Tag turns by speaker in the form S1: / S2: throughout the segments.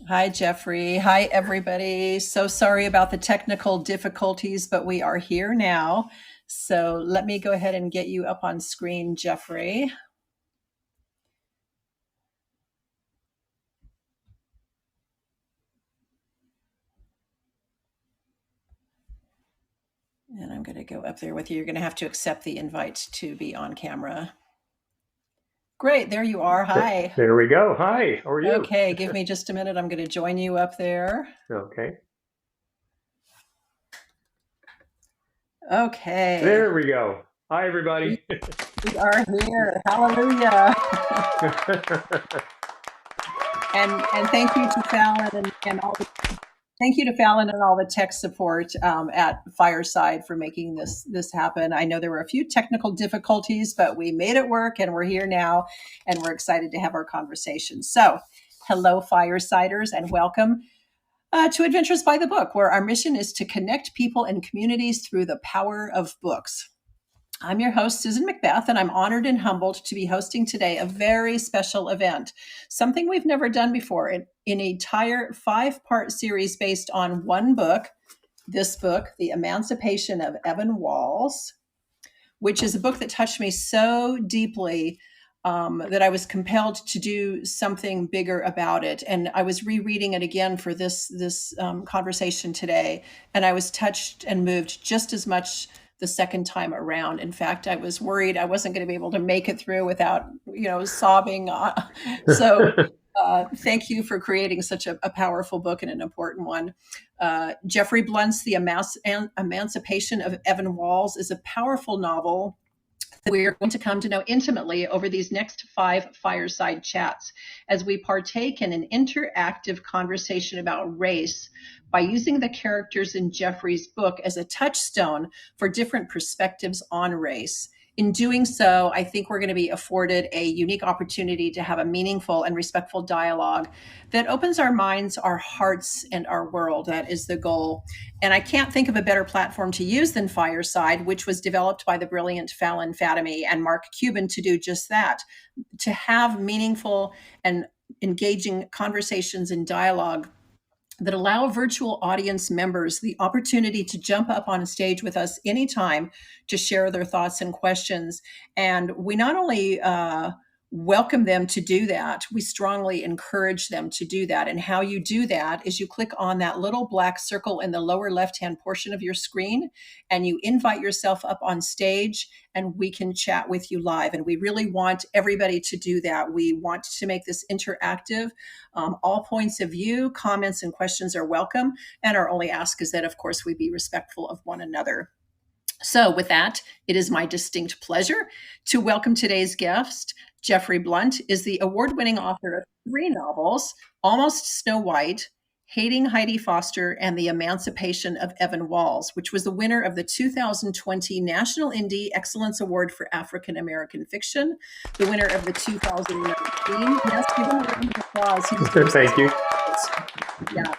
S1: Hi, Jeffrey. Hi, everybody. So sorry about the technical difficulties, but we are here now. So let me go ahead and get you up on screen, Jeffrey. And I'm going to go up there with you. You're going to have to accept the invite to be on camera. Great. There you are. Hi.
S2: There we go. Hi. How are you?
S1: Okay. Give me just a minute. I'm going to join you up there.
S2: Okay.
S1: Okay.
S2: There we go. Hi, everybody.
S1: We are here. Hallelujah. and thank you to Fallon and all the Thank you to Fallon and all the tech support at Fireside for making this happen. I know there were a few technical difficulties, but we made it work and we're here now and we're excited to have our conversation. So hello, Firesiders, and welcome to Adventures by the Book, where our mission is to connect people and communities through the power of books. I'm your host, Susan McBeth, and I'm honored and humbled to be hosting today a very special event, something we've never done before, in an entire 5-part series based on one book, this book, The Emancipation of Evan Walls, which is a book that touched me so deeply that I was compelled to do something bigger about it. And I was rereading it again for this conversation today, and I was touched and moved just as much the second time around. In fact, I was worried I wasn't going to be able to make it through without, sobbing. So thank you for creating such a powerful book and an important one. Jeffrey Blount's The Emancipation of Evan Walls is a powerful novel that we are going to come to know intimately over these next 5 fireside chats as we partake in an interactive conversation about race by using the characters in Jeffrey's book as a touchstone for different perspectives on race. In doing so, I think we're going to be afforded a unique opportunity to have a meaningful and respectful dialogue that opens our minds, our hearts, and our world. That is the goal. And I can't think of a better platform to use than Fireside, which was developed by the brilliant Fallon Fatemi and Mark Cuban to do just that, to have meaningful and engaging conversations and dialogue that allow virtual audience members the opportunity to jump up on stage with us anytime to share their thoughts and questions. And we not only welcome them to do that, we strongly encourage them to do that. And how you do that is you click on that little black circle in the lower left-hand portion of your screen, and you invite yourself up on stage, and we can chat with you live. And we really want everybody to do that. We want to make this interactive. All points of view, comments, and questions are welcome. And our only ask is that, of course, we be respectful of one another. So with that, it is my distinct pleasure to welcome today's guest. Jeffrey Blount is the award-winning author of 3 novels, Almost Snow White, Hating Heidi Foster, and The Emancipation of Evan Walls, which was the winner of the 2020 National Indie Excellence Award for African American Fiction, the winner of the 2019. Yes, give him a round of applause.
S2: Thank you.
S1: Yeah.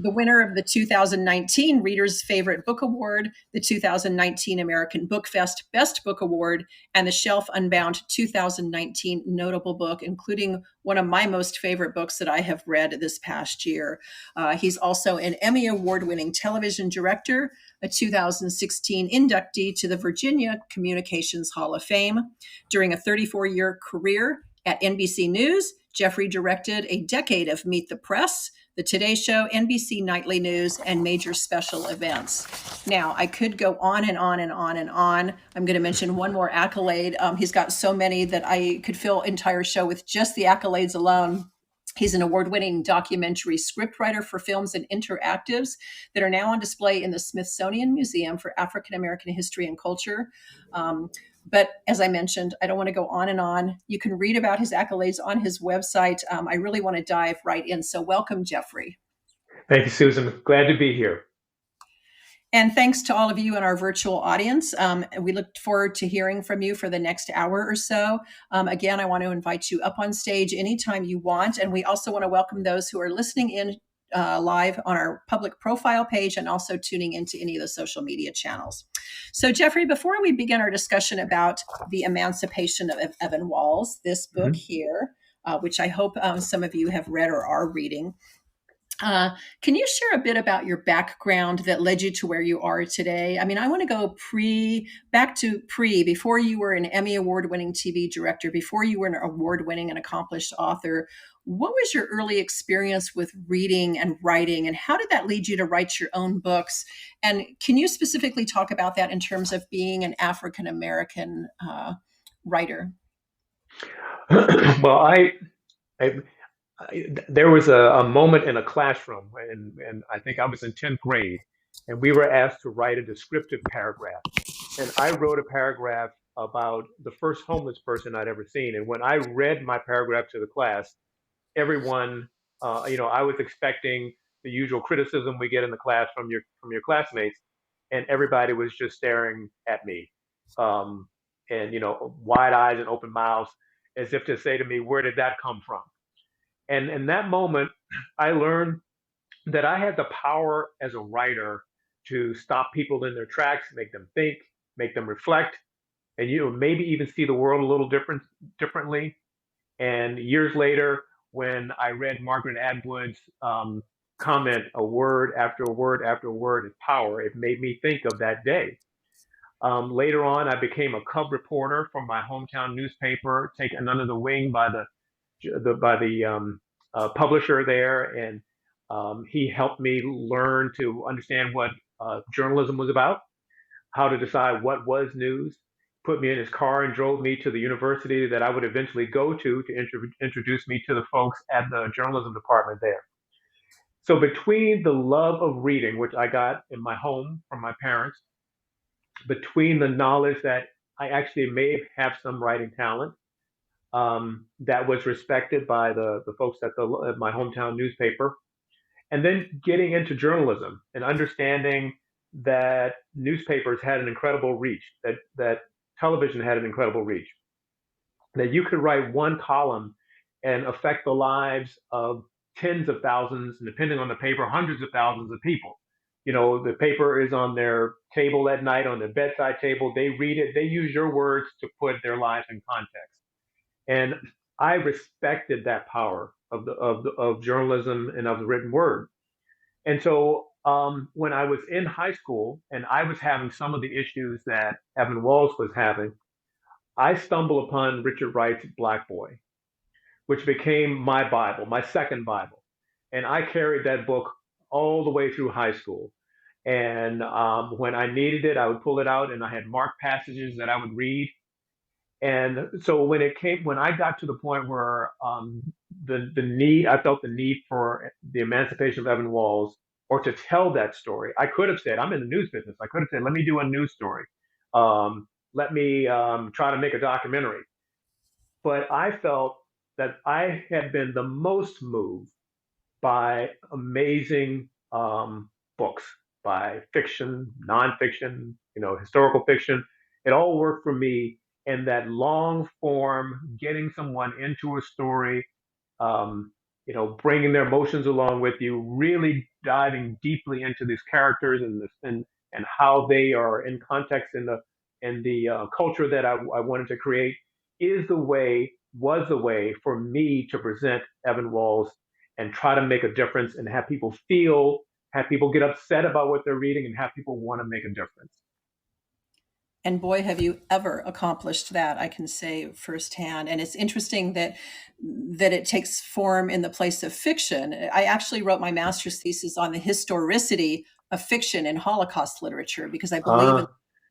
S1: The winner of the 2019 Reader's Favorite Book Award, the 2019 American Book Fest Best Book Award, and the Shelf Unbound 2019 Notable Book, including one of my most favorite books that I have read this past year. He's also an Emmy Award-winning television director, a 2016 inductee to the Virginia Communications Hall of Fame. During a 34-year career at NBC News, Jeffrey directed a decade of Meet the Press, The Today Show, NBC Nightly News, and major special events. Now, I could go on and on and on and on. I'm going to mention one more accolade. He's got so many that I could fill an entire show with just the accolades alone. He's an award-winning documentary scriptwriter for films and interactives that are now on display in the Smithsonian Museum for African American History and Culture. But as I mentioned, I don't want to go on and on. You can read about his accolades on his website. I really want to dive right in. So welcome, Jeffrey.
S2: Thank you, Susan. Glad to be here.
S1: And thanks to all of you in our virtual audience. We look forward to hearing from you for the next hour or so. Again, I want to invite you up on stage anytime you want. And we also want to welcome those who are listening in live on our public profile page and also tuning into any of the social media channels. So Jeffrey, before we begin our discussion about The Emancipation of Evan Walls, this book here, which I hope some of you have read or are reading. Can you share a bit about your background that led you to where you are today? I mean, I want to go back to before you were an Emmy award-winning TV director, before you were an award-winning and accomplished author. What was your early experience with reading and writing, and how did that lead you to write your own books? And can you specifically talk about that in terms of being an African American writer?
S2: Well, I there was a moment in a classroom, and I think I was in 10th grade, and we were asked to write a descriptive paragraph. And I wrote a paragraph about the first homeless person I'd ever seen. And when I read my paragraph to the class, everyone, I was expecting the usual criticism we get in the class from your classmates, and everybody was just staring at me, um, and wide eyes and open mouths, as if to say to me, "Where did that come from?" And in that moment, I learned that I had the power as a writer to stop people in their tracks, make them think, make them reflect, and maybe even see the world a little differently. And years later, when I read Margaret Atwood's comment, "A word after a word after a word is power," it made me think of that day. Later on, I became a cub reporter for my hometown newspaper, taken under the wing by the publisher there, and he helped me learn to understand what journalism was about, how to decide what was news. Put me in his car and drove me to the university that I would eventually go to introduce me to the folks at the journalism department there. So between the love of reading, which I got in my home from my parents, between the knowledge that I actually may have some writing talent, that was respected by the folks at my hometown newspaper, and then getting into journalism and understanding that newspapers had an incredible reach, that television had an incredible reach, that you could write one column and affect the lives of tens of thousands, and depending on the paper, hundreds of thousands of people. The paper is on their table at night, on their bedside table. They read it. They use your words to put their lives in context. And I respected that power of journalism and of the written word. And so when I was in high school and I was having some of the issues that Evan Walls was having, I stumbled upon Richard Wright's Black Boy, which became my Bible, my second Bible. And I carried that book all the way through high school. And when I needed it, I would pull it out, and I had marked passages that I would read. And so when I got to the point where I felt the need for the emancipation of Evan Walls, or to tell that story. I could have said, I'm in the news business. I could have said, let me do a news story. Let me try to make a documentary. But I felt that I had been the most moved by amazing books, by fiction, nonfiction, historical fiction. It all worked for me. And that long form, getting someone into a story, um, bringing their emotions along with you, really diving deeply into these characters and how they are in context in the culture that I wanted to create, was the way for me to present Evan Walls and try to make a difference and have people get upset about what they're reading, and have people want to make a difference.
S1: And boy, have you ever accomplished that, I can say firsthand. And it's interesting that it takes form in the place of fiction. I actually wrote my master's thesis on the historicity of fiction in Holocaust literature, because
S2: Uh,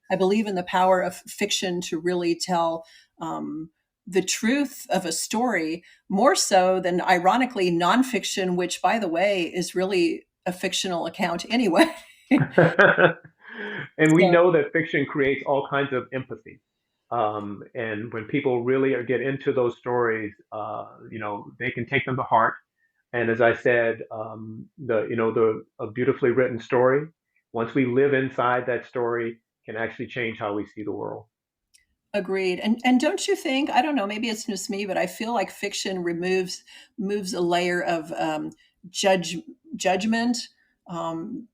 S1: I believe in the power of fiction to really tell the truth of a story, more so than, ironically, nonfiction, which, by the way, is really a fictional account anyway.
S2: and we
S1: So
S2: know that fiction creates all kinds of empathy. And when people really get into those stories, they can take them to heart. And as I said, a beautifully written story, once we live inside that story, can actually change how we see the world.
S1: agreed. And don't you think, I don't know, maybe it's just me, but I feel like fiction moves a layer of judge judgment. Um,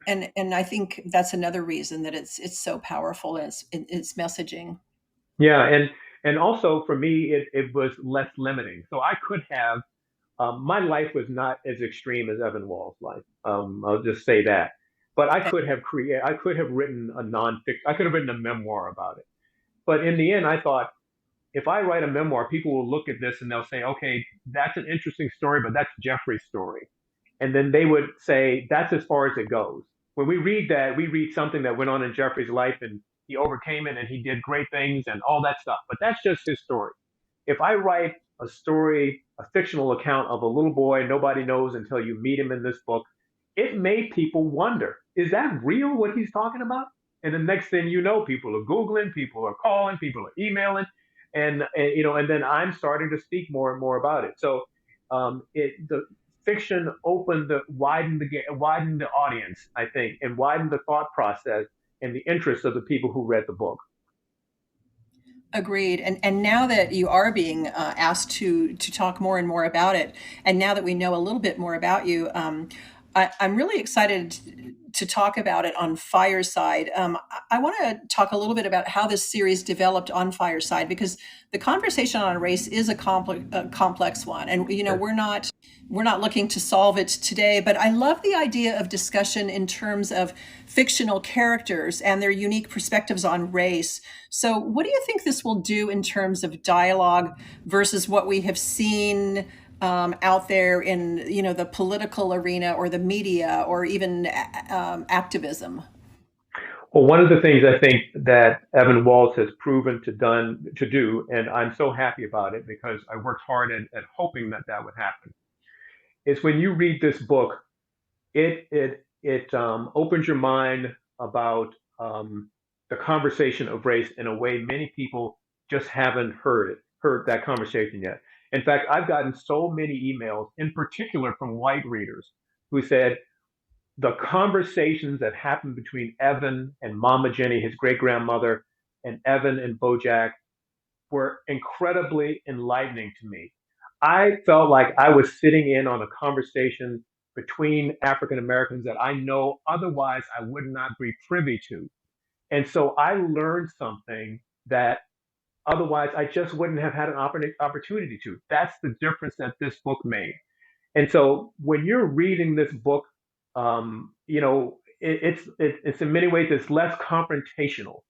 S1: and I think that's another reason that it's so powerful in its messaging.
S2: Yeah, and And also for me, it was less limiting. So I could have, my life was not as extreme as Evan Wall's life. I'll just say that. But I could have written a nonfiction, I could have written a memoir about it. But in the end, I thought, if I write a memoir, people will look at this and they'll say, okay, that's an interesting story, but that's Jeffrey's story. And then they would say, that's as far as it goes. When we read that, we read something that went on in Jeffrey's life and he overcame it and he did great things and all that stuff. But that's just his story. If I write a story, a fictional account of a little boy nobody knows until you meet him in this book, it made people wonder, is that real what he's talking about? And the next thing you know, people are Googling, people are calling, people are emailing, and then I'm starting to speak more and more about it. So the fiction widened the audience, I think, and widened the thought process and the interest of the people who read the book.
S1: Agreed. And now that you are being asked to talk more and more about it, and now that we know a little bit more about you, I'm really excited to talk about it on Fireside. I want to talk a little bit about how this series developed on Fireside, because the conversation on race is a complex one, and
S2: Sure.
S1: we're not looking to solve it today. But I love the idea of discussion in terms of fictional characters and their unique perspectives on race. So, what do you think this will do in terms of dialogue versus what we have seen out there in the political arena or the media or even activism?
S2: Well, one of the things I think that Evan Walls has proven to do, and I'm so happy about it because I worked hard at hoping that that would happen, is when you read this book, it opens your mind about the conversation of race in a way many people just haven't heard that conversation yet. In fact, I've gotten so many emails, in particular from white readers, who said the conversations that happened between Evan and Mama Jenny, his great grandmother, and Evan and Bojack were incredibly enlightening to me. I felt like I was sitting in on a conversation between African Americans that I know otherwise I would not be privy to. And so I learned something that otherwise I just wouldn't have had an opportunity to. That's the difference that this book made. And so when you're reading this book, it's in many ways it's less confrontational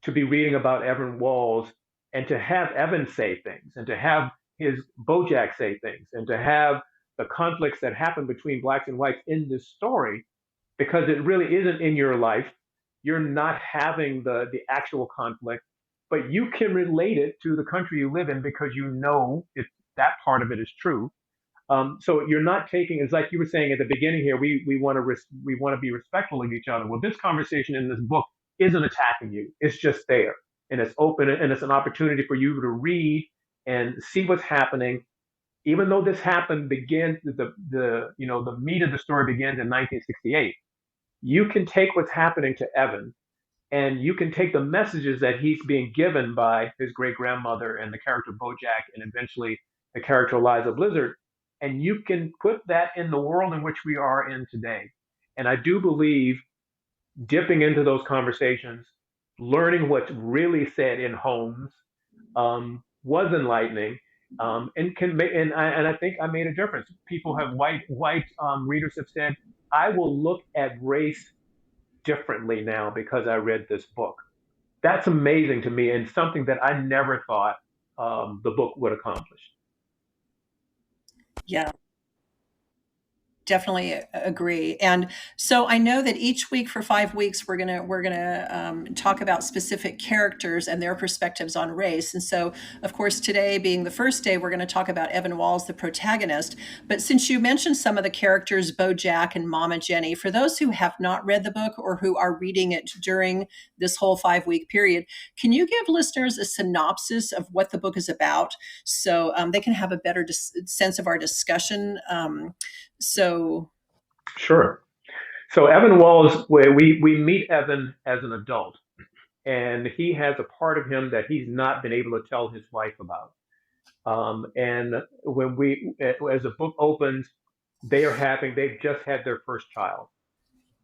S2: to be reading about Evan Walls and to have Evan say things and to have his Bojack say things and to have the conflicts that happen between blacks and whites in this story, because it really isn't in your life. You're not having the actual conflict, but you can relate it to the country you live in because you know if that part of it is true. So you're not taking, it's like you were saying at the beginning here, we want to be respectful of each other. Well, this conversation in this book isn't attacking you. It's just there, and it's open, and it's an opportunity for you to read and see what's happening. Even though this happened begins the meat of the story begins in 1968. You can take what's happening to Evan, and you can take the messages that he's being given by his great grandmother and the character Bojack, and eventually the character Eliza Blizzard, and you can put that in the world in which we are in today. And I do believe dipping into those conversations, learning what's really said in homes, was enlightening, and can make, and I think I made a difference. People have white readers have said, I will look at race differently now because I read this book. That's amazing to me and something that I never thought the book would accomplish.
S1: Yeah, definitely agree. And so I know that each week for 5 weeks we're gonna talk about specific characters and their perspectives on race. And so, of course, today being the first day, we're going to talk about Evan Walls, the protagonist. But since you mentioned some of the characters, Bojack and Mama Jenny, for those who have not read the book or who are reading it during this whole 5 week period, can you give listeners a synopsis of what the book is about so they can have a better sense of our discussion? So,
S2: Sure. So Evan Walls, where we meet Evan as an adult, and he has a part of him that he's not been able to tell his wife about. And as the book opens, they've just had their first child.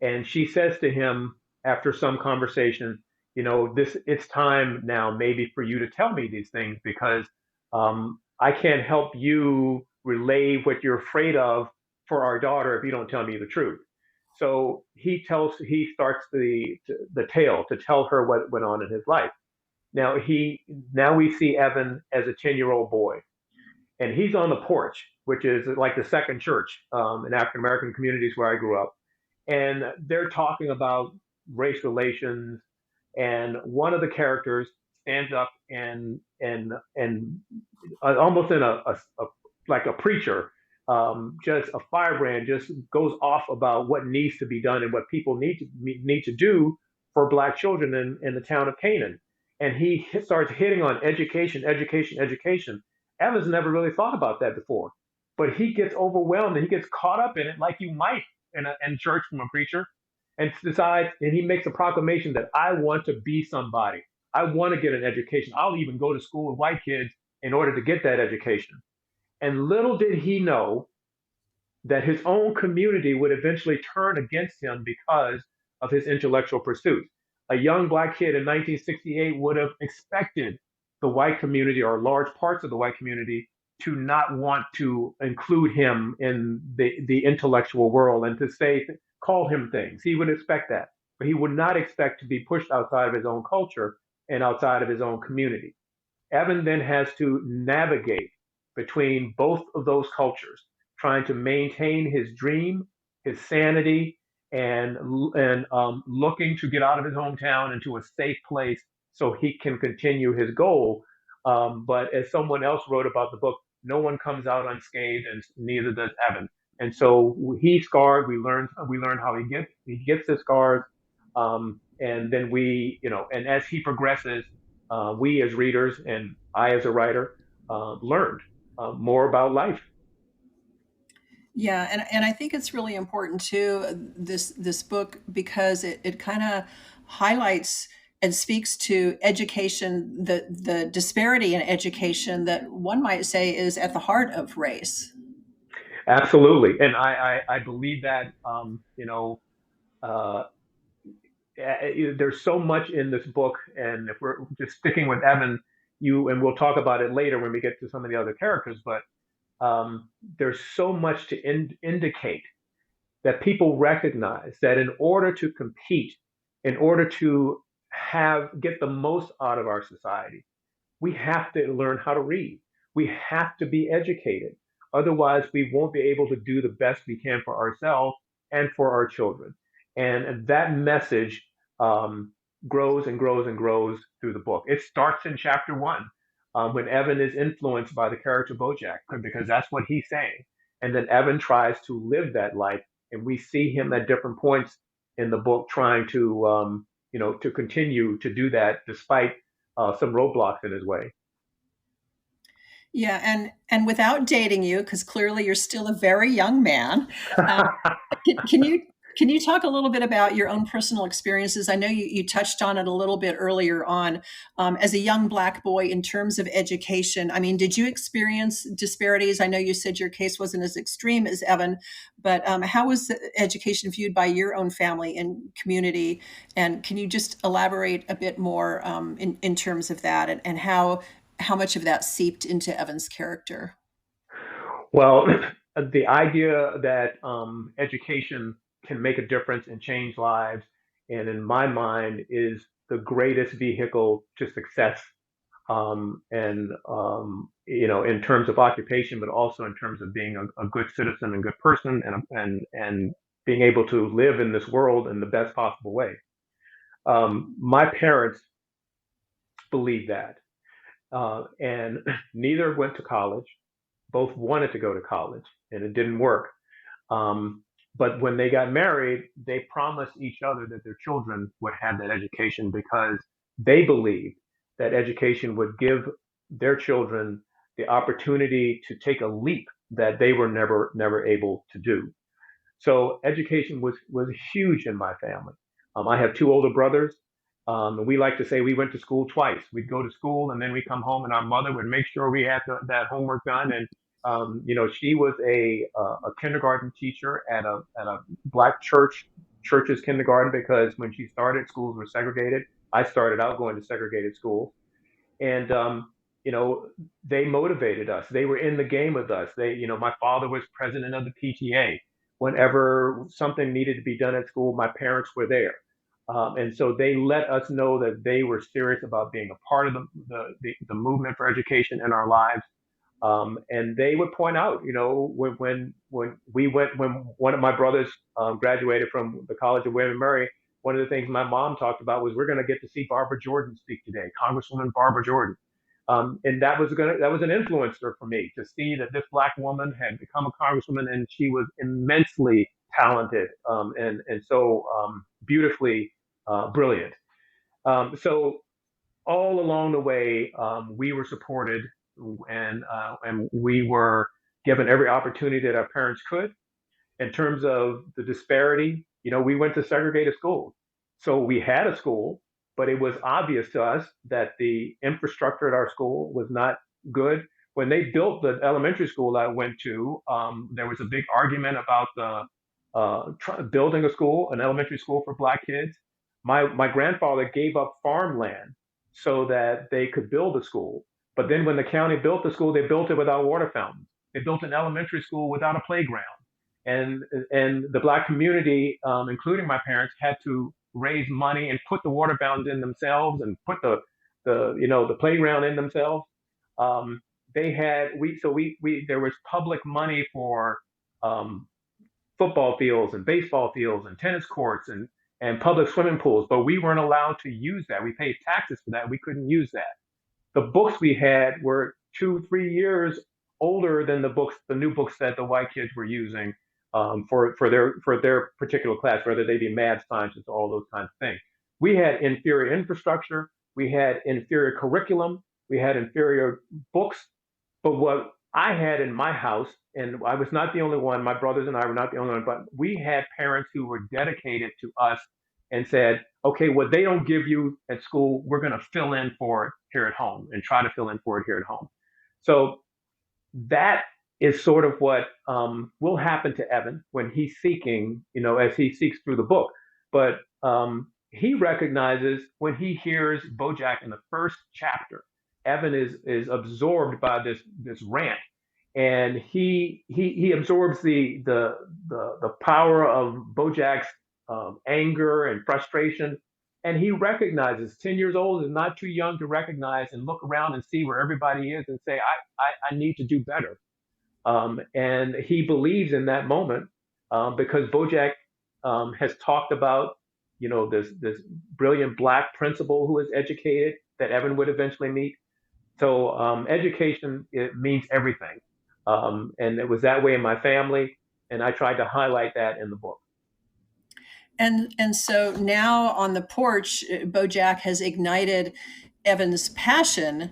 S2: And she says to him after some conversation, it's time now maybe for you to tell me these things because I can't help you relay what you're afraid of for our daughter if you don't tell me the truth. So he starts the tale to tell her what went on in his life. Now we see Evan as a 10-year-old boy, and he's on the porch, which is like the second church in African American communities where I grew up, and they're talking about race relations, and one of the characters stands up and almost in a like a preacher, just a firebrand, just goes off about what needs to be done and what people need to do for Black children in the town of Canaan, and he starts hitting on education, education, education. Evans never really thought about that before, but he gets overwhelmed and he gets caught up in it, like you might in church from a preacher, and decides, and he makes a proclamation that I want to be somebody. I want to get an education. I'll even go to school with white kids in order to get that education. And little did he know that his own community would eventually turn against him because of his intellectual pursuits. A young Black kid in 1968 would have expected the white community or large parts of the white community to not want to include him in the intellectual world and to call him things. He would expect that, but he would not expect to be pushed outside of his own culture and outside of his own community. Evan then has to navigate between both of those cultures, trying to maintain his dream, his sanity, and looking to get out of his hometown into a safe place so he can continue his goal. But as someone else wrote about the book, no one comes out unscathed, and neither does Evan. And so he's scarred. We learn how he gets his scars, and then and as he progresses, we as readers and I as a writer learned more about life.
S1: Yeah, and I think it's really important too, this book, because it kind of highlights and speaks to education, the disparity in education that one might say is at the heart of race.
S2: Absolutely, and I believe that uh, there's so much in this book, and if we're just sticking with Evan, we'll talk about it later when we get to some of the other characters, but there's so much to indicate that people recognize that in order to compete, in order to get the most out of our society, we have to learn how to read. We have to be educated. Otherwise, we won't be able to do the best we can for ourselves and for our children. And that message grows and grows and grows through the book. It starts in chapter one when Evan is influenced by the character Bojack, because that's what he's saying. And then Evan tries to live that life, and we see him at different points in the book trying to continue to do that despite some roadblocks in his way.
S1: Yeah, and without dating you, because clearly you're still a very young man, um, can you talk a little bit about your own personal experiences? I know you touched on it a little bit earlier on, as a young Black boy in terms of education. I mean, did you experience disparities? I know you said your case wasn't as extreme as Evan, but how was education viewed by your own family and community? And can you just elaborate a bit more in terms of that, and how much of that seeped into Evan's character?
S2: Well, the idea that education can make a difference and change lives, and in my mind, is the greatest vehicle to success. And in terms of occupation, but also in terms of being a good citizen and good person, and being able to live in this world in the best possible way. My parents believed that, and neither went to college. Both wanted to go to college, and it didn't work. But when they got married, they promised each other that their children would have that education because they believed that education would give their children the opportunity to take a leap that they were never able to do. So education was huge in my family. I have two older brothers. And we like to say we went to school twice. We'd go to school and then we come home, and our mother would make sure we had that homework done. And she was a kindergarten teacher at a Black church's kindergarten, because when she started, schools were segregated. I started out going to segregated schools, and you know, they motivated us. They were in the game with us. My father was president of the PTA. Whenever something needed to be done at school, my parents were there. And so they let us know that they were serious about being a part of the movement for education in our lives. And they would point out, when one of my brothers graduated from the College of William and Mary, one of the things my mom talked about was we're going to get to see Barbara Jordan speak today, Congresswoman Barbara Jordan. And that was an influencer for me to see that this black woman had become a congresswoman, and she was immensely talented, and so beautifully brilliant. So all along the way, we were supported, and we were given every opportunity that our parents could. In terms of the disparity, we went to segregated schools, so we had a school, but it was obvious to us that the infrastructure at our school was not good. When they built the elementary school I went to, there was a big argument about the building a school, an elementary school for black kids. My grandfather gave up farmland so that they could build a school. But then when the county built the school, they built it without water fountains. They built an elementary school without a playground. And the black community, including my parents, had to raise money and put the water fountains in themselves and put the playground in themselves. They had we there was public money for um, football fields and baseball fields and tennis courts and public swimming pools, but we weren't allowed to use that. We paid taxes for that. We couldn't use that. The books we had were 2, 3 years older than the new books that the white kids were using for their particular class, whether they be math, sciences, all those kinds of things. We had inferior infrastructure, we had inferior curriculum, we had inferior books. But what I had in my house, and I was not the only one, my brothers and I were not the only one, but we had parents who were dedicated to us and said, okay, what they don't give you at school, we're going to fill in for it here at home and try to fill in for it here at home. So that is sort of what will happen to Evan when he's seeking, as he seeks through the book. But he recognizes when he hears Bojack in the first chapter, Evan is absorbed by this rant, and he absorbs the power of Bojack's anger and frustration, and he recognizes 10 years old is not too young to recognize and look around and see where everybody is and say, I need to do better. And he believes in that moment because Bojack has talked about, this brilliant black principal who is educated that Evan would eventually meet. So education, it means everything, and it was that way in my family, and I tried to highlight that in the book.
S1: And so now on the porch, Bojack has ignited Evan's passion.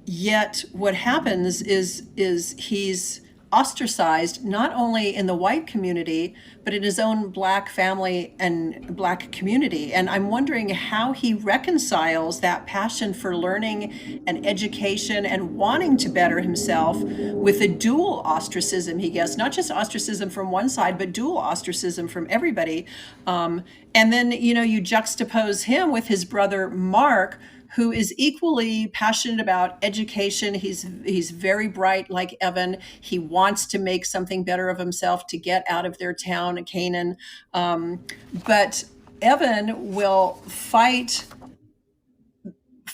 S1: Yet what happens is he's ostracized not only in the white community but in his own black family and black community. And I'm wondering how he reconciles that passion for learning and education and wanting to better himself with the dual ostracism he gets, not just ostracism from one side but dual ostracism from everybody. And then you juxtapose him with his brother Mark, who is equally passionate about education. He's very bright like Evan. He wants to make something better of himself to get out of their town, Canaan. But Evan will fight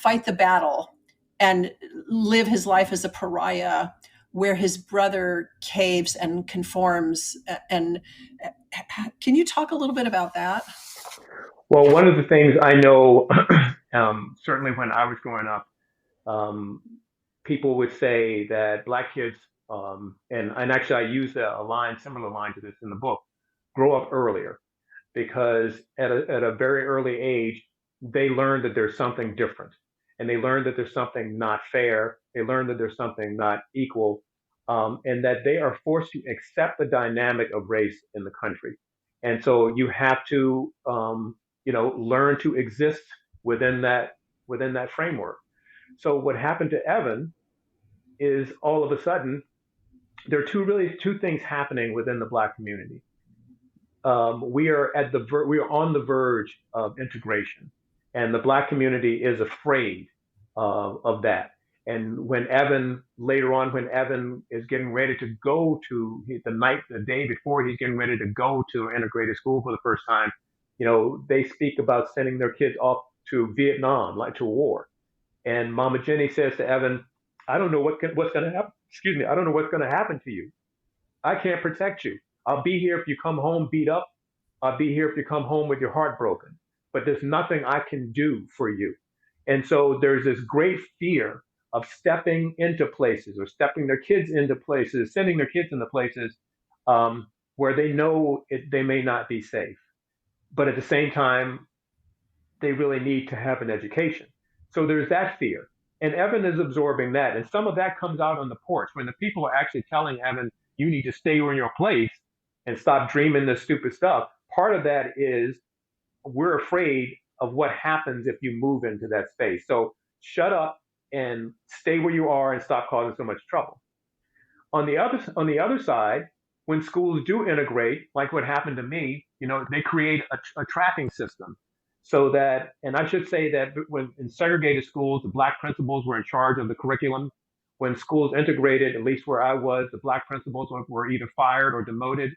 S1: the battle and live his life as a pariah, where his brother caves and conforms. And can you talk a little bit about that?
S2: Well, one of the things I know, certainly when I was growing up, um, people would say that black kids, and actually I use similar line to this in the book, grow up earlier because at a very early age, they learn that there's something different, and they learn that there's something not fair. They learn that there's something not equal, and that they are forced to accept the dynamic of race in the country. And so you have to, learn to exist within that framework. So what happened to Evan is all of a sudden there are two things happening within the Black community. We are on the verge of integration, and the Black community is afraid of that. And when Evan, later on, when Evan is getting ready to go to the day before he's getting ready to go to integrated school for the first time, they speak about sending their kids off to Vietnam, like to war. And Mama Jenny says to Evan, I don't know what's going to happen. Excuse me. I don't know what's going to happen to you. I can't protect you. I'll be here if you come home beat up. I'll be here if you come home with your heart broken. But there's nothing I can do for you. And so there's this great fear of stepping into places or stepping their kids into places, sending their kids into places where they know they may not be safe. But at the same time, they really need to have an education. So there's that fear. And Evan is absorbing that. And some of that comes out on the porch when the people are actually telling Evan, you need to stay in your place and stop dreaming this stupid stuff. Part of that is we're afraid of what happens if you move into that space. So shut up and stay where you are and stop causing so much trouble. On the other side, when schools do integrate, like what happened to me, they create a tracking system so that, and I should say that when in segregated schools, the Black principals were in charge of the curriculum. When schools integrated, at least where I was, the Black principals were either fired or demoted,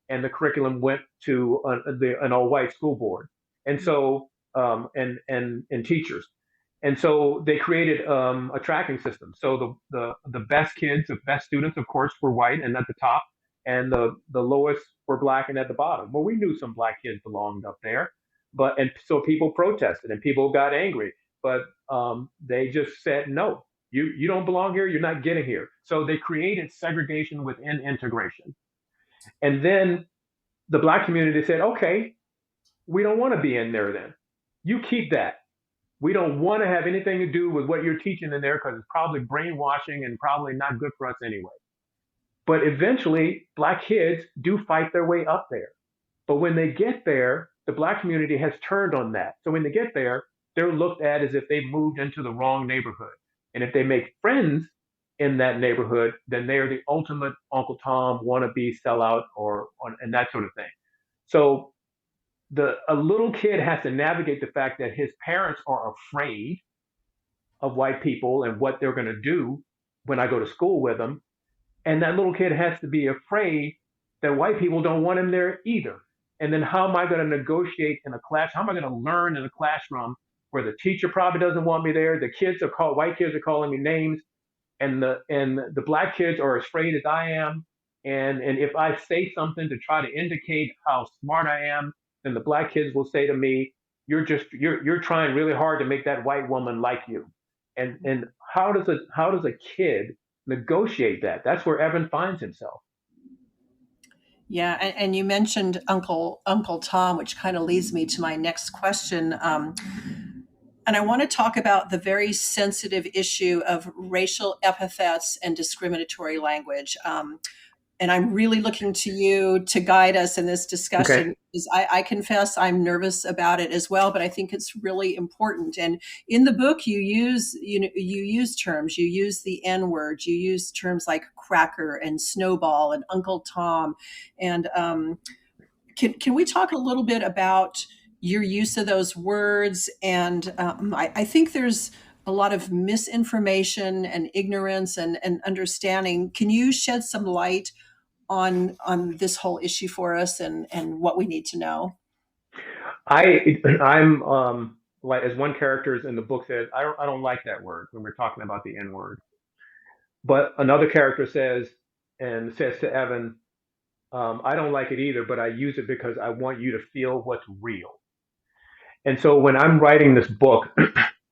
S2: and the curriculum went to an all-white school board, and so and teachers. And so they created a tracking system. So the best kids, the best students, of course, were white and at the top, and the lowest were Black and at the bottom. Well, we knew some Black kids belonged up there, and so people protested and people got angry, but they just said no. You don't belong here. You're not getting here. So they created segregation within integration, and then the Black community said, okay, we don't want to be in there. Then you keep that. We don't want to have anything to do with what you're teaching in there because it's probably brainwashing and probably not good for us anyway. But eventually, Black kids do fight their way up there. But when they get there, the Black community has turned on that. So when they get there, they're looked at as if they've moved into the wrong neighborhood. And if they make friends in that neighborhood, then they're the ultimate Uncle Tom wannabe sellout and that sort of thing. So a little kid has to navigate the fact that his parents are afraid of white people and what they're going to do when I go to school with them. And that little kid has to be afraid that white people don't want him there either. And then how am I going to negotiate in a class? How am I going to learn in a classroom where the teacher probably doesn't want me there? White kids are calling me names, and the Black kids are as afraid as I am. And if I say something to try to indicate how smart I am, then the Black kids will say to me, you're trying really hard to make that white woman like you. And how does a kid negotiate that? That's where Evan finds himself.
S1: Yeah, and you mentioned Uncle Tom, which kind of leads me to my next question. And I want to talk about the very sensitive issue of racial epithets and discriminatory language. And I'm really looking to you to guide us in this
S2: Okay.
S1: discussion because I confess I'm nervous about it as well, but I think it's really important. And in the book, you use terms, you use the N word, you use terms like cracker and snowball and Uncle Tom, and can we talk a little bit about your use of those words? And I think there's a lot of misinformation and ignorance and understanding. Can you shed some light on this whole issue for us and what we need to know?
S2: I'm like as one character in the book says, I don't like that word when we're talking about the N word. But another character says to Evan, I don't like it either, but I use it because I want you to feel what's real. And so when I'm writing this book,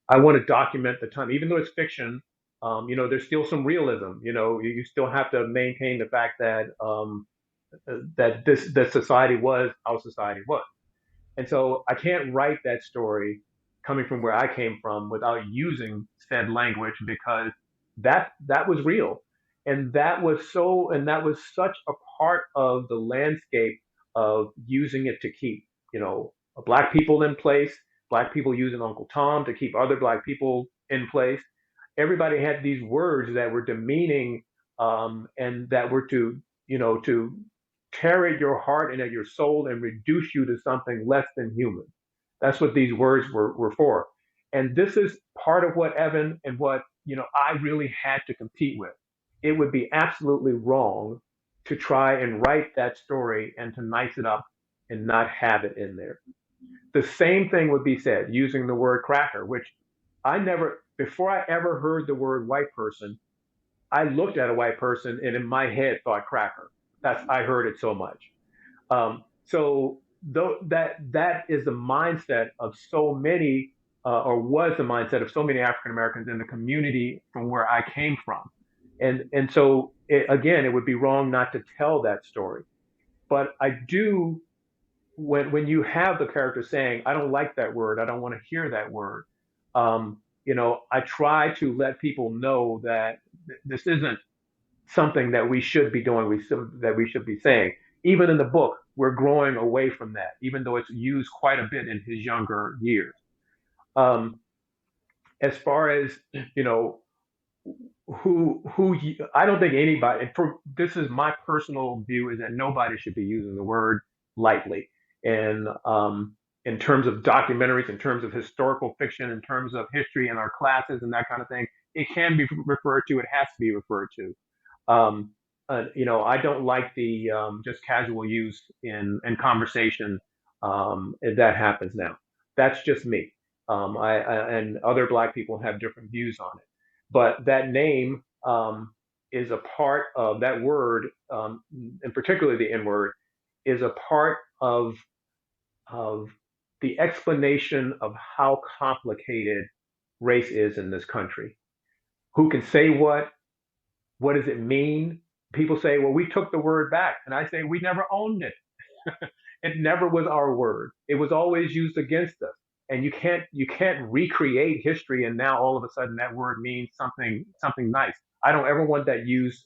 S2: I want to document the time, even though it's fiction. There's still some realism. You still have to maintain the fact that this society was how society was. And so I can't write that story coming from where I came from without using said language because that was real. And that was such a part of the landscape of using it to keep, Black people in place, Black people using Uncle Tom to keep other Black people in place. Everybody had these words that were demeaning, and that were to tear at your heart and at your soul and reduce you to something less than human. That's what these words were for. And this is part of what Evan and what, I really had to compete with. It would be absolutely wrong to try and write that story and to nice it up and not have it in there. The same thing would be said using the word cracker, which I never, before I ever heard the word white person, I looked at a white person and in my head thought cracker. I heard it so much. So though that is the mindset of so many, or was the mindset of so many African Americans in the community from where I came from, and so again, it would be wrong not to tell that story. But I do, when you have the character saying, "I don't like that word. I don't want to hear that word." I try to let people know that this isn't something that we should be doing, that we should be saying. Even in the book, we're growing away from that, even though it's used quite a bit in his younger years. Um, as far as you know, I don't think anybody. This is my personal view, is that nobody should be using the word lightly. And in terms of documentaries, in terms of historical fiction, in terms of history in our classes and that kind of thing, it can be referred to. It has to be referred to. I don't like the just casual use in conversation that happens now. That's just me. And other Black people have different views on it. But that name is a part of that word, and particularly the N word, is a part of the explanation of how complicated race is in this country. Who can say what? What does it mean? People say, well, we took the word back. And I say, we never owned it. It never was our word. It was always used against us. And you can't recreate history and now all of a sudden that word means something nice. I don't ever want that used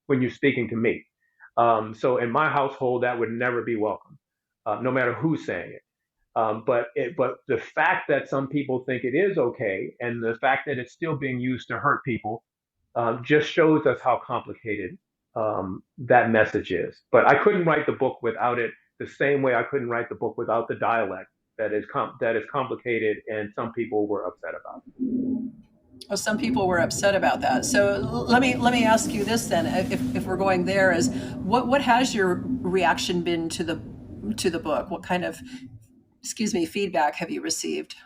S2: when you're speaking to me. So in my household, that would never be welcome, no matter who's saying it. But the fact that some people think it is okay, and the fact that it's still being used to hurt people, just shows us how complicated that message is. But I couldn't write the book without it, the same way I couldn't write the book without the dialect that is complicated, and some people were upset about.
S1: Well, some people were upset about that. So let me ask you this then, if we're going there, is what has your reaction been to the book? What kind of, excuse me, feedback have you received?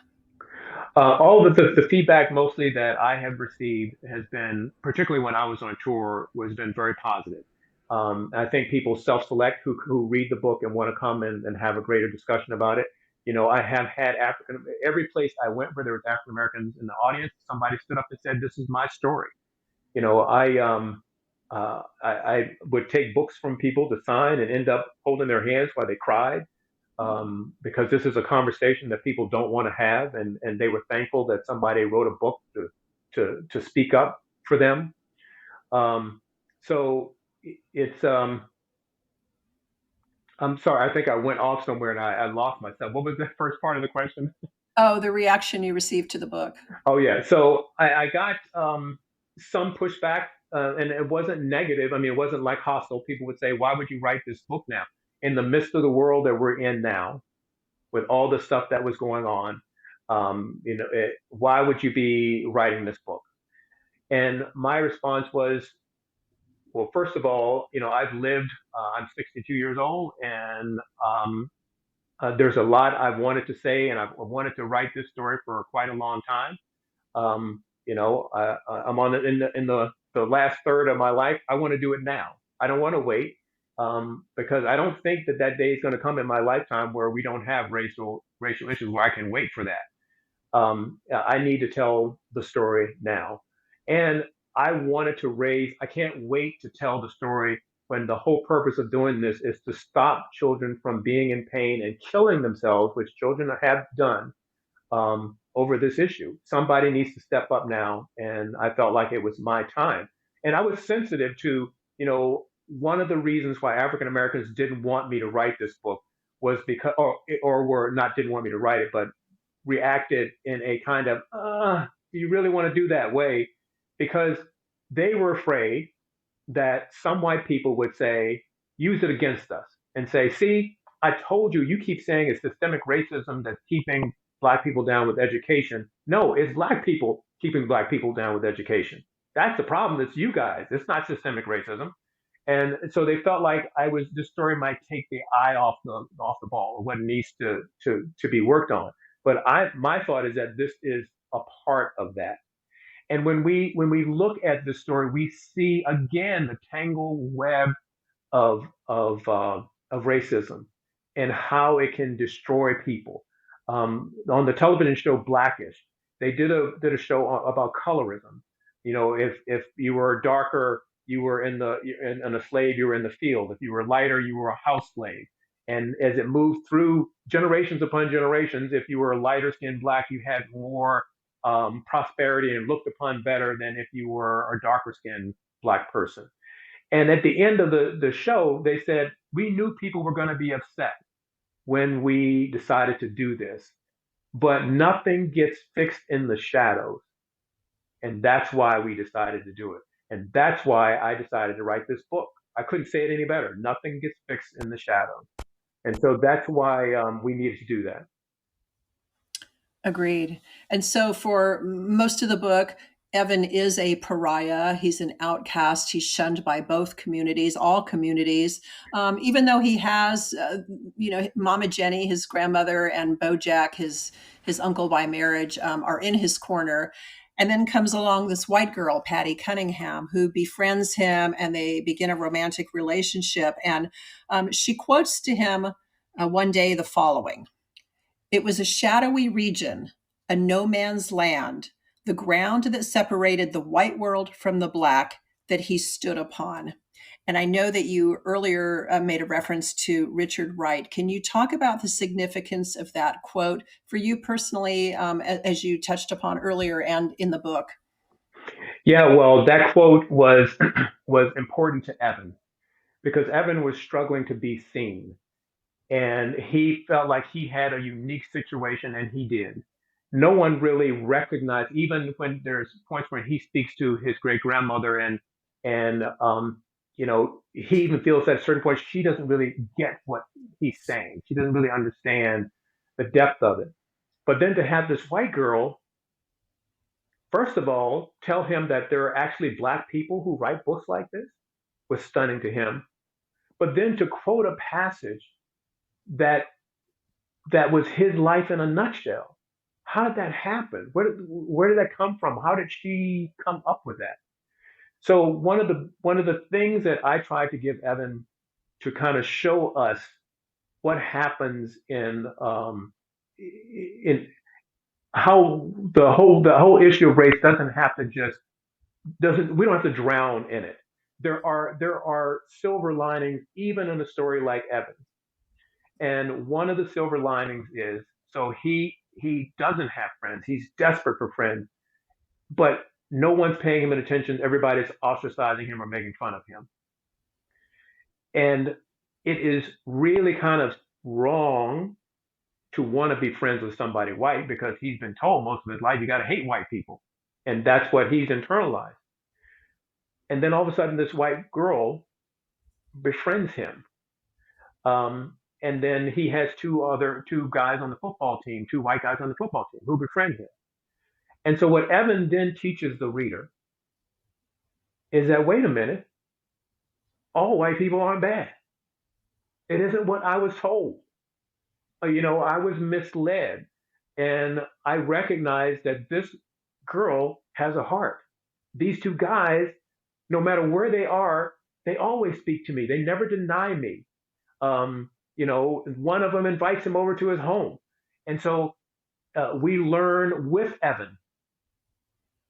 S2: All of the feedback mostly that I have received has been, particularly when I was on tour, was been very positive. I think people self-select who read the book and want to come and have a greater discussion about it. I have had every place I went where there was African Americans in the audience, somebody stood up and said, "This is my story." I would take books from people to sign and end up holding their hands while they cried, because this is a conversation that people don't want to have, and they were thankful that somebody wrote a book to speak up for them. So it's I'm sorry, I think I went off somewhere and I lost myself. What was the first part of the question?
S1: Oh, the reaction you received to the book.
S2: Oh yeah, so I got some pushback, and it wasn't negative. I mean, it wasn't like hostile. People would say, "Why would you write this book now, in the midst of the world that we're in now, with all the stuff that was going on? Why would you be writing this book?" And my response was, well, first of all, I've lived. I'm 62 years old, and there's a lot I've wanted to say, and I've wanted to write this story for quite a long time. I'm on the last third of my life. I want to do it now. I don't want to wait, because I don't think that day is going to come in my lifetime where we don't have racial issues where I can wait for that. I need to tell the story now. And I wanted to raise, I can't wait to tell the story when the whole purpose of doing this is to stop children from being in pain and killing themselves, which children have done, over this issue. Somebody needs to step up now. And I felt like it was my time. And I was sensitive to, one of the reasons why African Americans didn't want me to write this book was because, or were not didn't want me to write it, but reacted in a kind of, do you really want to do that way? Because they were afraid that some white people would say, use it against us and say, see, I told you, you keep saying it's systemic racism that's keeping black people down with education. No, it's black people keeping black people down with education. That's the problem. It's you guys. It's not systemic racism. And so they felt like this story might take the eye off the ball or what needs to be worked on. But my thought is that this is a part of that. And when we look at the story, we see again the tangled web of racism and how it can destroy people. On the television show Blackish, they did a show about colorism. If you were darker, you were in a slave, you were in the field. If you were lighter, you were a house slave. And as it moved through generations upon generations, if you were a lighter skinned black, you had more prosperity and looked upon better than if you were a darker skinned black person. And at the end of the show, they said, we knew people were going to be upset when we decided to do this, but nothing gets fixed in the shadows. And that's why we decided to do it. And that's why I decided to write this book. I couldn't say it any better. Nothing gets fixed in the shadows. And so that's why we needed to do that.
S1: Agreed. And so for most of the book, Evan is a pariah. He's an outcast. He's shunned by both communities, all communities, even though he has, Mama Jenny, his grandmother, and Bojack, his uncle by marriage, are in his corner. And then comes along this white girl, Patty Cunningham, who befriends him, and they begin a romantic relationship. And she quotes to him one day the following: "It was a shadowy region, a no man's land, the ground that separated the white world from the black that he stood upon." And I know that you earlier made a reference to Richard Wright. Can you talk about the significance of that quote for you personally, as you touched upon earlier and in the book?
S2: Yeah, well, that quote was was important to Evan because Evan was struggling to be seen. And he felt like he had a unique situation, and he did. No one really recognized, even when there's points when he speaks to his great grandmother, and he even feels at a certain point she doesn't really get what he's saying. She doesn't really understand the depth of it. But then to have this white girl, first of all, tell him that there are actually black people who write books like this was stunning to him. But then to quote a passage that that was his life in a nutshell. How did that happen? Where did that come from? How did she come up with that? So one of the things that I tried to give Evan to kind of show us what happens in how the whole issue of race doesn't have to just doesn't we don't have to drown in it. There are silver linings even in a story like Evan. And one of the silver linings is so he doesn't have friends. He's desperate for friends, but no one's paying him any attention. Everybody's ostracizing him or making fun of him. And it is really kind of wrong to want to be friends with somebody white because he's been told most of his life you got to hate white people. And that's what he's internalized. And then all of a sudden, this white girl befriends him. And then he has two guys on the football team, two white guys on the football team who befriend him. And so what Evan then teaches the reader is that, wait a minute, all white people aren't bad. It isn't what I was told. I was misled. And I recognize that this girl has a heart. These two guys, no matter where they are, they always speak to me. They never deny me. One of them invites him over to his home. And so we learn with Evan,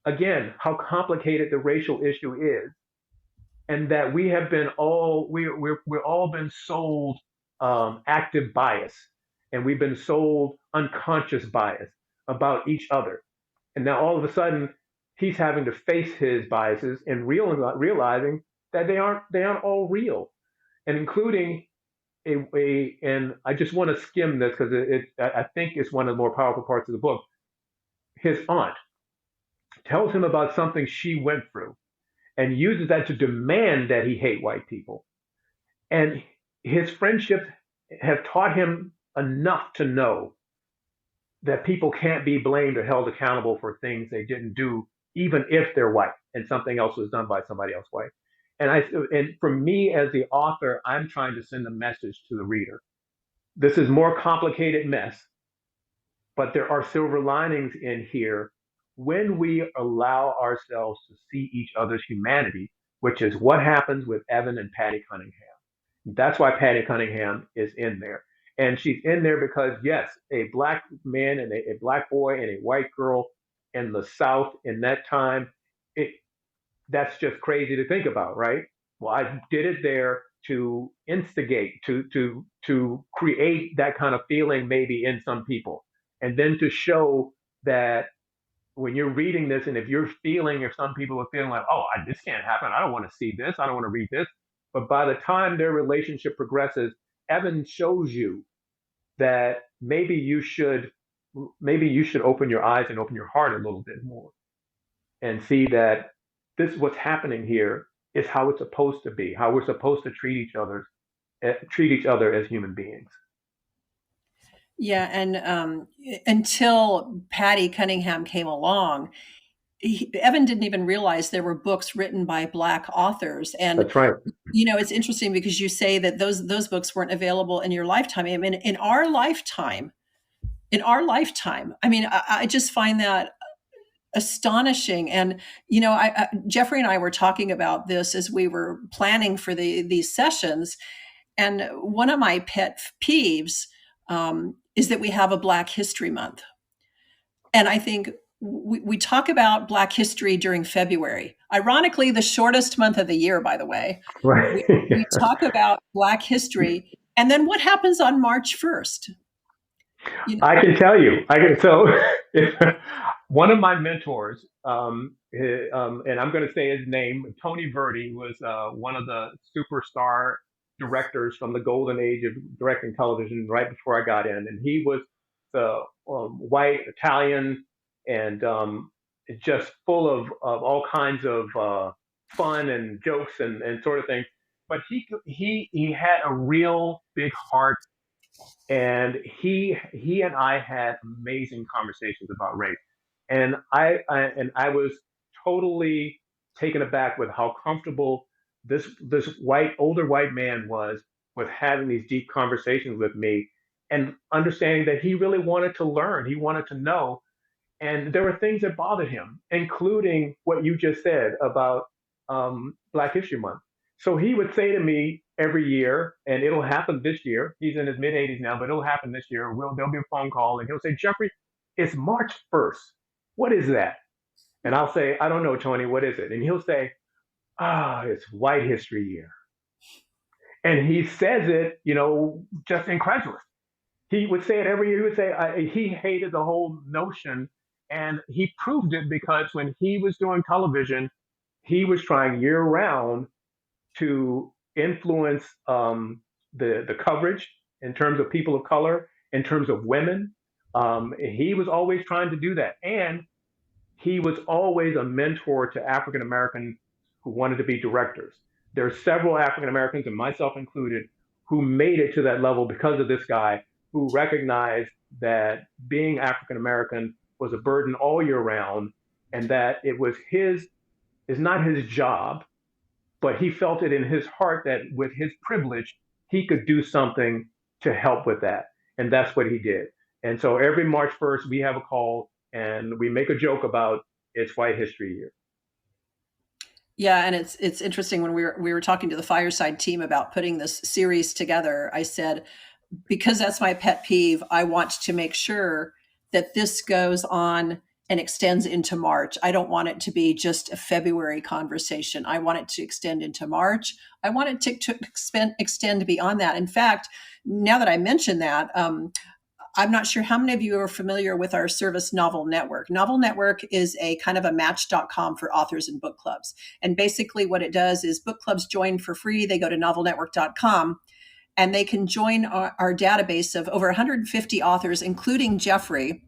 S2: again, how complicated the racial issue is. And that we have been we're all been sold active bias, and we've been sold unconscious bias about each other. And now all of a sudden, he's having to face his biases and realizing that they aren't all real, and including and I just want to skim this because I think it's one of the more powerful parts of the book. His aunt tells him about something she went through and uses that to demand that he hate white people. And his friendship have taught him enough to know that people can't be blamed or held accountable for things they didn't do, even if they're white and something else was done by somebody else white. And for me as the author, I'm trying to send a message to the reader. This is more complicated mess, but there are silver linings in here when we allow ourselves to see each other's humanity, which is what happens with Evan and Patty Cunningham. That's why Patty Cunningham is in there. And she's in there because, yes, a black man and a black boy and a white girl in the South in that time, it, that's just crazy to think about, right? Well, I did it there to instigate, to create that kind of feeling maybe in some people, and then to show that when you're reading this, and if you're feeling, if some people are feeling like, oh, this can't happen, I don't want to see this, I don't want to read this, but by the time their relationship progresses, Evan shows you that maybe you should open your eyes and open your heart a little bit more and see that this what's happening here is how it's supposed to be, how we're supposed to treat each other as human beings.
S1: Yeah, and until Patty Cunningham came along, Evan didn't even realize there were books written by Black authors. And
S2: That's right.
S1: It's interesting because you say that those books weren't available in your lifetime. I mean, in our lifetime, I mean, I just find that astonishing. And Jeffrey and I were talking about this as we were planning for these sessions. And one of my pet peeves is that we have a Black History Month. And I think we talk about Black history during February, ironically, the shortest month of the year, by the way.
S2: Right.
S1: We talk about Black history. And then what happens on March 1st?
S2: I can tell you. So one of my mentors, and I'm going to say his name, Tony Verdi, was one of the superstar directors from the golden age of directing television right before I got in. And he was the white Italian and just full of all kinds of fun and jokes and sort of things. But he had a real big heart, and he and I had amazing conversations about race. And I was totally taken aback with how comfortable this older white man was with having these deep conversations with me, and understanding that he really wanted to learn, he wanted to know. And there were things that bothered him, including what you just said about Black History Month. So he would say to me every year, and it'll happen this year. He's in his mid 80s now, but it'll happen this year. There'll be a phone call, and he'll say, Jeffrey, it's March 1st. What is that? And I'll say, I don't know, Tony, what is it? And he'll say, it's White History Year. And he says it, just incredulous. He would say it every year. He would say he hated the whole notion, and he proved it because when he was doing television, he was trying year round to influence the coverage in terms of people of color, in terms of women. He was always trying to do that. And he was always a mentor to African Americans who wanted to be directors. There are several African Americans, and myself included, who made it to that level because of this guy, who recognized that being African American was a burden all year round, and that it's not his job, but he felt it in his heart that with his privilege, he could do something to help with that. And that's what he did. And so every March 1st, we have a call and we make a joke about it's White History Year.
S1: Yeah, and it's interesting when we were talking to the Fireside team about putting this series together. I said, because that's my pet peeve, I want to make sure that this goes on and extends into March. I don't want it to be just a February conversation. I want it to extend into March. I want it to extend beyond that. In fact, now that I mentioned that, I'm not sure how many of you are familiar with our service, Novel Network. Novel Network is a kind of a match.com for authors and book clubs. And basically what it does is book clubs join for free. They go to novelnetwork.com and they can join our database of over 150 authors, including Jeffrey.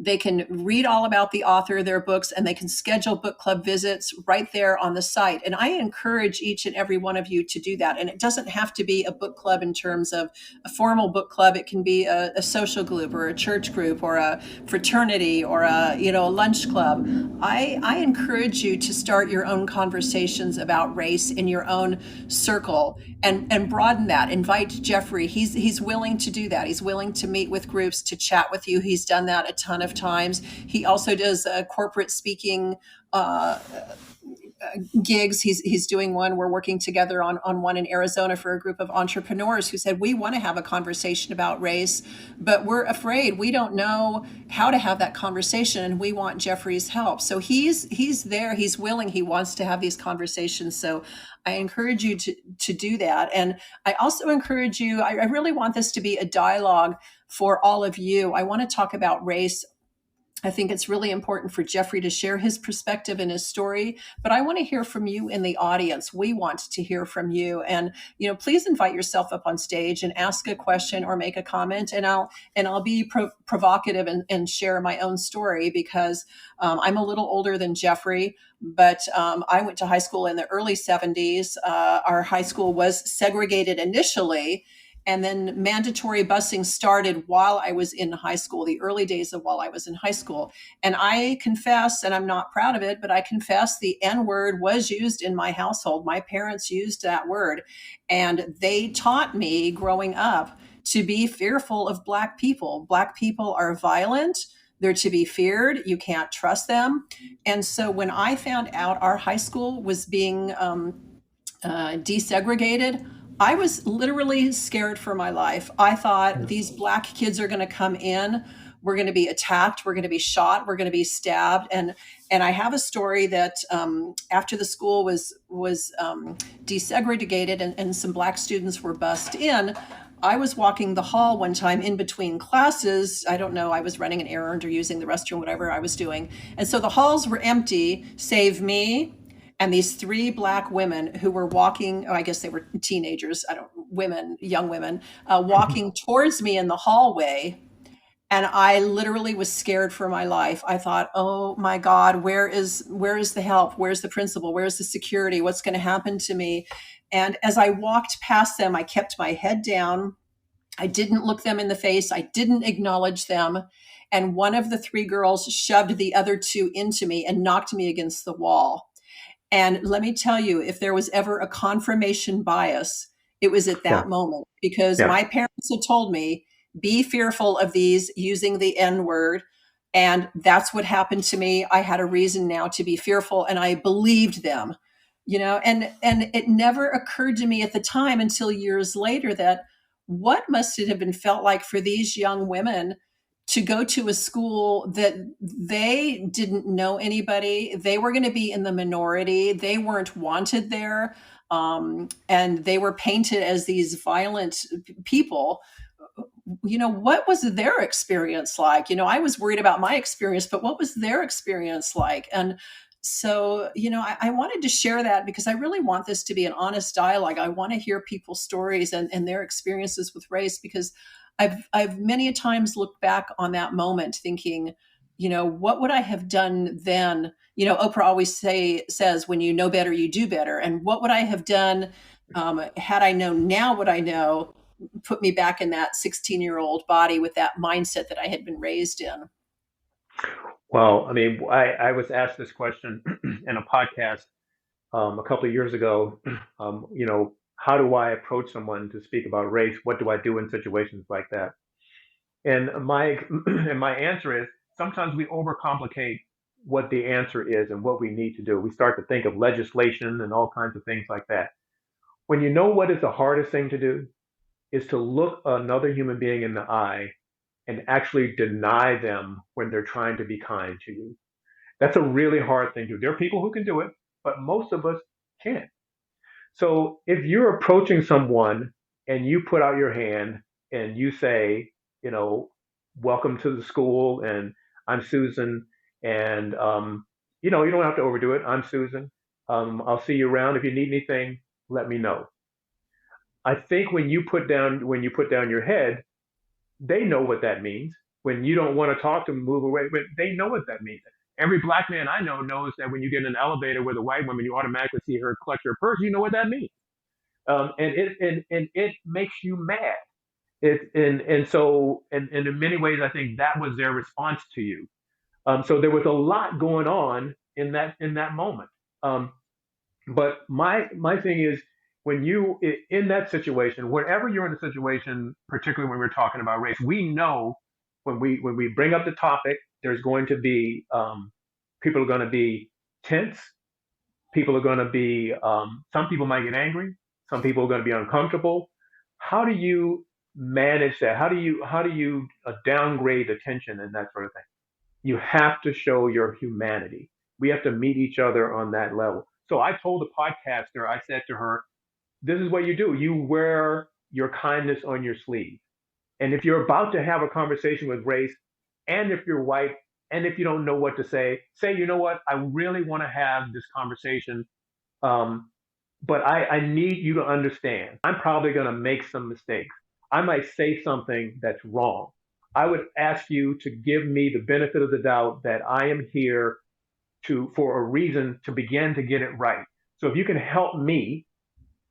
S1: They can read all about the author of their books, and they can schedule book club visits right there on the site. And I encourage each and every one of you to do that. And it doesn't have to be a book club in terms of a formal book club. It can be a social group or a church group or a fraternity or a lunch club. I encourage you to start your own conversations about race in your own circle, and broaden that. Invite Jeffrey. He's willing to do that. He's willing to meet with groups, to chat with you. He's done that a ton of times. He also does corporate speaking gigs. He's doing one. We're working together on one in Arizona for a group of entrepreneurs who said, we want to have a conversation about race, but we're afraid. We don't know how to have that conversation, and we want Jeffrey's help. So he's there. He's willing. He wants to have these conversations. So I encourage you to do that. And I also encourage you, I really want this to be a dialogue for all of you. I want to talk about race. I think it's really important for Jeffrey to share his perspective and his story, but I want to hear from you in the audience. We want to hear from you, and please invite yourself up on stage and ask a question or make a comment, and I'll be provocative and share my own story, because I'm a little older than Jeffrey, but I went to high school in the early 70s. Our high school was segregated initially, and then mandatory busing started while I was in high school, the early days of while I was in high school. And I confess, and I'm not proud of it, but I confess the N word was used in my household. My parents used that word, and they taught me growing up to be fearful of Black people. Black people are violent. They're to be feared. You can't trust them. And so when I found out our high school was being desegregated, I was literally scared for my life. I thought these Black kids are going to come in. We're going to be attacked. We're going to be shot. We're going to be stabbed. And I have a story that after the school was desegregated and some Black students were bussed in, I was walking the hall one time in between classes. I don't know, I was running an errand or using the restroom, whatever I was doing. And so the halls were empty, save me and these three Black women who were walking, I guess they were teenagers, young women, walking towards me in the hallway. And I literally was scared for my life. I thought, oh my God, where is the help? Where's the principal? Where's the security? What's going to happen to me? And as I walked past them, I kept my head down. I didn't look them in the face. I didn't acknowledge them. And one of the three girls shoved the other two into me and knocked me against the wall. And let me tell you, if there was ever a confirmation bias, it was at that moment, because my parents had told me, be fearful of these using the N word. And that's what happened to me. I had a reason now to be fearful, and I believed them, and it never occurred to me at the time until years later that what must it have been felt like for these young women to go to a school that they didn't know anybody. They were going to be in the minority. They weren't wanted there. And they were painted as these violent people. What was their experience like? I was worried about my experience, but what was their experience like? And so, I wanted to share that because I really want this to be an honest dialogue. I want to hear people's stories and their experiences with race, because I've many a times looked back on that moment thinking, what would I have done then? Oprah always says, when you know better, you do better. And what would I have done had I known now what I know, put me back in that 16-year-old body with that mindset that I had been raised in.
S2: Well, I mean, I was asked this question in a podcast a couple of years ago. How do I approach someone to speak about race? What do I do in situations like that? And my answer is, sometimes we overcomplicate what the answer is and what we need to do. We start to think of legislation and all kinds of things like that. When you know what is the hardest thing to do, is to look another human being in the eye and actually deny them when they're trying to be kind to you. That's a really hard thing to do. There are people who can do it, but most of us can't. So if you're approaching someone and you put out your hand and you say, welcome to the school, and I'm Susan, and you don't have to overdo it. I'm Susan. I'll see you around. If you need anything, let me know. I think when you put down your head, they know what that means. when you don't want to talk to them, move away. But they know what that means. Every black man I know knows that when you get in an elevator with a white woman, you automatically see her clutch her purse. You know what that means, and it makes you mad. And in many ways, I think that was their response to you. So there was a lot going on in that moment. Um, but my thing is, when you in that situation, whenever you're in a situation, particularly when we're talking about race, we know when we bring up the topic, there's going to be people are going to be tense. People are going to be some people might get angry. Some people are going to be uncomfortable. How do you manage that? How do you downgrade the tension and that sort of thing? You have to show your humanity. We have to meet each other on that level. So I told the podcaster, I said to her, this is what you do. You wear your kindness on your sleeve. And if you're about to have a conversation with race, and if you're white, and if you don't know what to say, you know what? I really want to have this conversation. Um, but I need you to understand. I'm probably going to make some mistakes. I might say something that's wrong. I would ask you to give me the benefit of the doubt that I am here for a reason to begin to get it right. So if you can help me,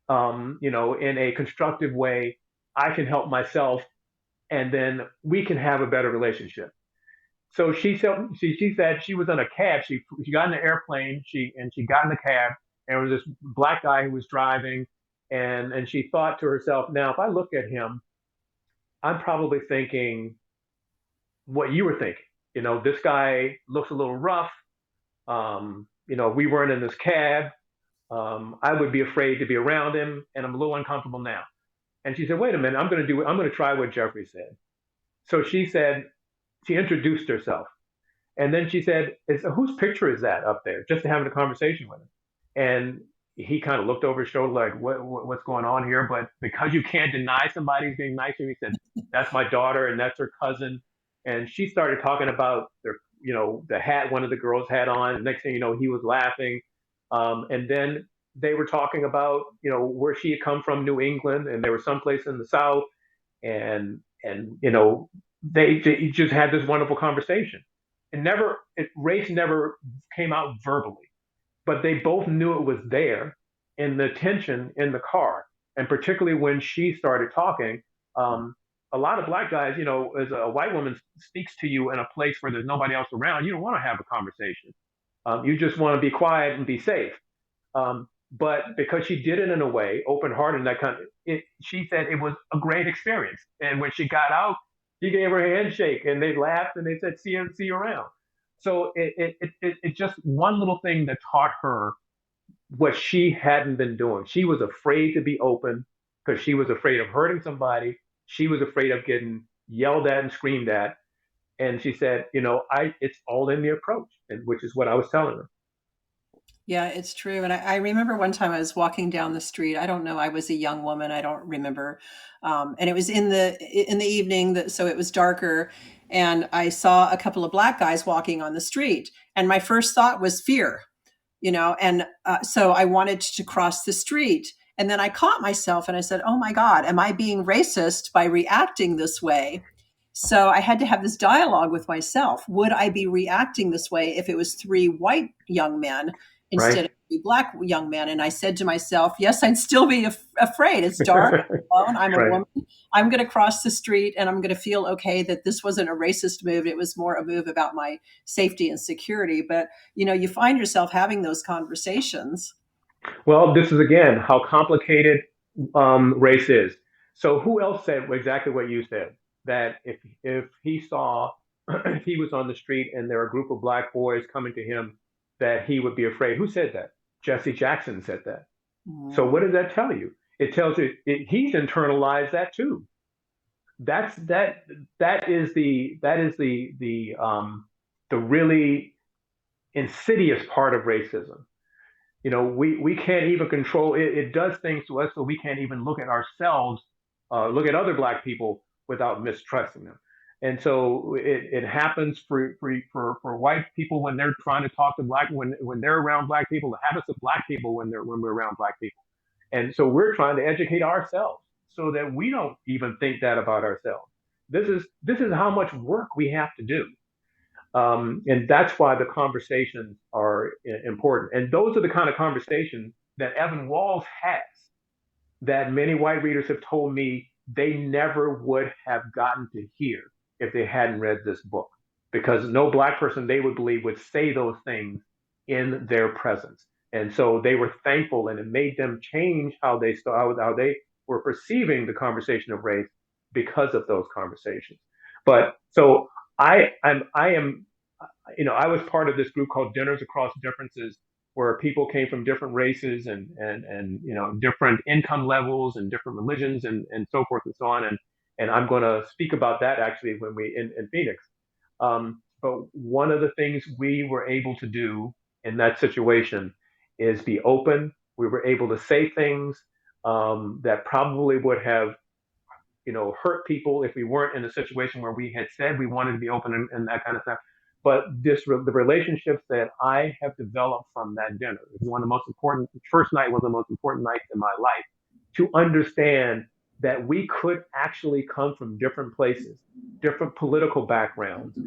S2: in a constructive way, I can help myself, and then we can have a better relationship. So she said she was on a cab. She got in the airplane. She got in the cab, and there was this black guy who was driving, and she thought to herself, now if I look at him, I'm probably thinking what you were thinking. This guy looks a little rough. We weren't in this cab. I would be afraid to be around him, and I'm a little uncomfortable now. And she said, wait a minute, I'm going to try what Jeffrey said. So she introduced herself. And then she said, whose picture is that up there? Just having a conversation with him. And he kind of looked over his shoulder like, what's going on here? But because you can't deny somebody's being nice to him, he said, that's my daughter and that's her cousin. And she started talking about the hat one of the girls had on. And next thing you know, he was laughing. And then they were talking about, where she had come from, New England, and they were someplace in the South. And they just had this wonderful conversation. Race never came out verbally, but they both knew it was there in the tension in the car. And particularly when she started talking, a lot of black guys, as a white woman speaks to you in a place where there's nobody else around, you don't want to have a conversation. You just want to be quiet and be safe. But because she did it in a way, open hearted, and that kind of, she said it was a great experience. And when she got out, he gave her a handshake, and they laughed and they said, see you around." So it just one little thing that taught her what she hadn't been doing. She was afraid to be open because she was afraid of hurting somebody. She was afraid of getting yelled at and screamed at. And she said, it's all in the approach, and which is what I was telling her.
S1: Yeah, it's true. And I remember one time I was walking down the street. I don't know. I was a young woman. I don't remember. And it was in the evening, so it was darker. And I saw a couple of black guys walking on the street. And my first thought was fear, and so I wanted to cross the street. And then I caught myself and I said, oh my God, am I being racist by reacting this way? So I had to have this dialogue with myself. Would I be reacting this way if it was three white young men instead
S2: Right.
S1: of three black young men? And I said to myself, yes, I'd still be afraid. It's dark, I'm alone, I'm a
S2: Right.
S1: woman. I'm going to cross the street and I'm going to feel okay that this wasn't a racist move. It was more a move about my safety and security. But, you find yourself having those conversations.
S2: Well, this is again how complicated race is. So who else said exactly what you said? That if he saw if he was on the street and there were a group of black boys coming to him, that he would be afraid. Who said that? Jesse Jackson said that. So
S1: Mm.
S2: what does that tell you? It tells you he's internalized that too. That is the really insidious part of racism. We can't even control it. It does things to us so we can't even look at ourselves, look at other black people without mistrusting them. And so it happens for white people when they're trying to talk to when they're around black people. It happens to black people when we're around black people. And so we're trying to educate ourselves so that we don't even think that about ourselves. This is how much work we have to do. And that's why the conversations are important. And those are the kind of conversations that Evan Walls has that many white readers have told me they never would have gotten to hear if they hadn't read this book. Because no black person they would believe would say those things in their presence. And so they were thankful, and it made them change how they were perceiving the conversation of race because of those conversations. But so I am I was part of this group called Dinners Across Differences, where people came from different races and different income levels and different religions and so forth and so on. And I'm going to speak about that actually when we in Phoenix. But one of the things we were able to do in that situation is be open. We were able to say things that probably would have hurt people if we weren't in a situation where we had said we wanted to be open and that kind of stuff. But the relationships that I have developed from that dinner is one of the most important. First night was the most important night in my life to understand that we could actually come from different places, different political backgrounds,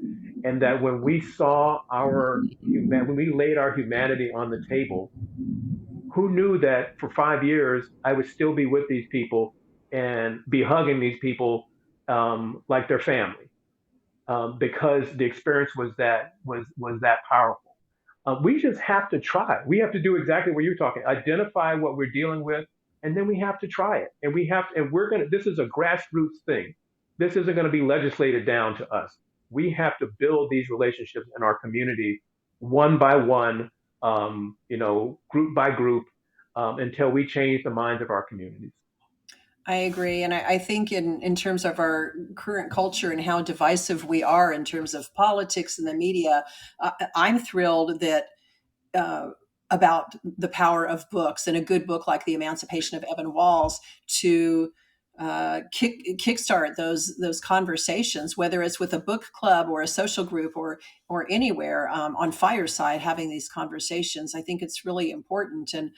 S2: and that when we saw when we laid our humanity on the table, who knew that for 5 years I would still be with these people and be hugging these people like their family because the experience was that powerful. We just have to try. We have to do exactly what you're talking. Identify what we're dealing with, and then we have to try it. And we have to, and we're gonna. This is a grassroots thing. This isn't going to be legislated down to us. We have to build these relationships in our community, one by one, group by group, until we change the minds of our communities.
S1: I agree. And I think in terms of our current culture and how divisive we are in terms of politics and the media, I'm thrilled that uh, about the power of books and a good book like The Emancipation of Evan Walls to kickstart those conversations, whether it's with a book club or a social group or anywhere on Fireside, having these conversations. I think it's really important. And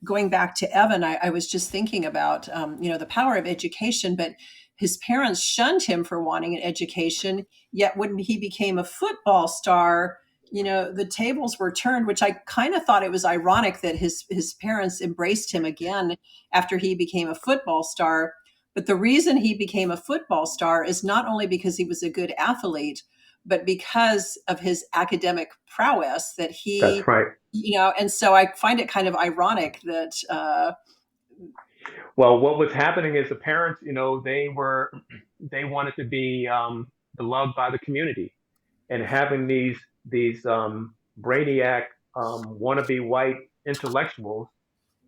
S1: going back to Evan, I was just thinking about the power of education, but his parents shunned him for wanting an education. Yet when he became a football star, the tables were turned, which I kind of thought it was ironic that his parents embraced him again after he became a football star. But the reason he became a football star is not only because he was a good athlete, but because of his academic prowess that
S2: That's
S1: he,
S2: right.
S1: and so I find it kind of ironic that,
S2: Well, what was happening is the parents, they wanted to be beloved by the community, and having these brainiac wannabe white intellectuals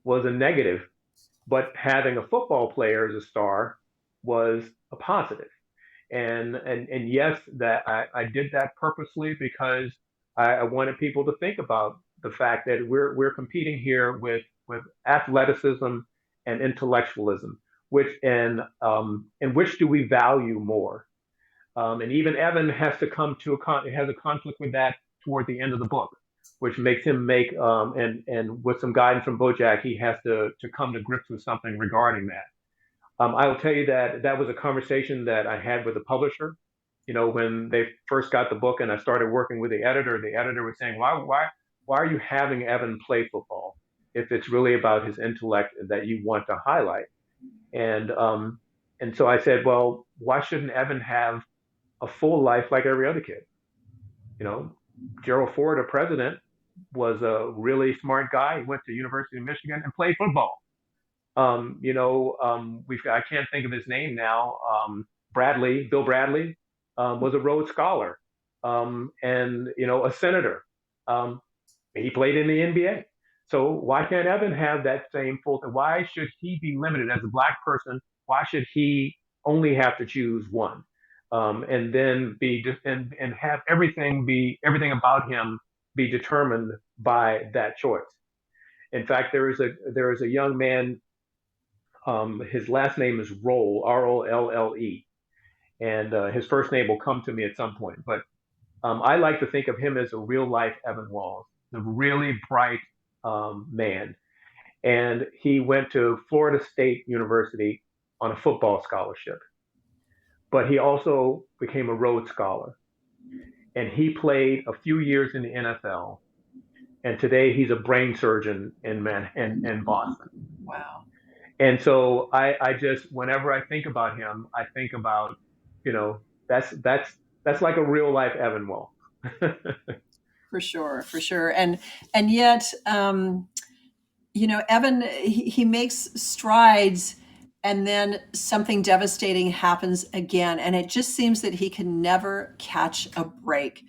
S2: was a negative, but having a football player as a star was a positive. And yes, that I did that purposely because I wanted people to think about the fact that we're competing here with athleticism and intellectualism, which do we value more? And even Evan has to come to has a conflict with that toward the end of the book, which makes him make and with some guidance from Bojack, he has to come to grips with something regarding that. I will tell you that that was a conversation that I had with the publisher. When they first got the book and I started working with the editor was saying, why are you having Evan play football if it's really about his intellect that you want to highlight? And um, and so I said, well, why shouldn't Evan have a full life like every other kid? You know, Gerald Ford, a president, was a really smart guy. He went to University of Michigan and played football. I can't think of his name now. Bill Bradley, was a Rhodes Scholar, and a senator. Um, he played in the NBA. So why can't Evan have that same full thing? Why should he be limited as a black person? Why should he only have to choose one? And then and have everything about him be determined by that choice. In fact, there is a young man. His last name is Rolle, Rolle, and his first name will come to me at some point. But I like to think of him as a real life Evan Walls, a really bright man. And he went to Florida State University on a football scholarship. but he also became a Rhodes Scholar. And he played a few years in the NFL. And today he's a brain surgeon in Boston.
S1: Wow.
S2: And so I just, whenever I think about him, I think about, you know, that's like a real life Evan Wall.
S1: For sure, for sure. And yet, Evan, he makes strides, and then something devastating happens again, and it just seems that he can never catch a break.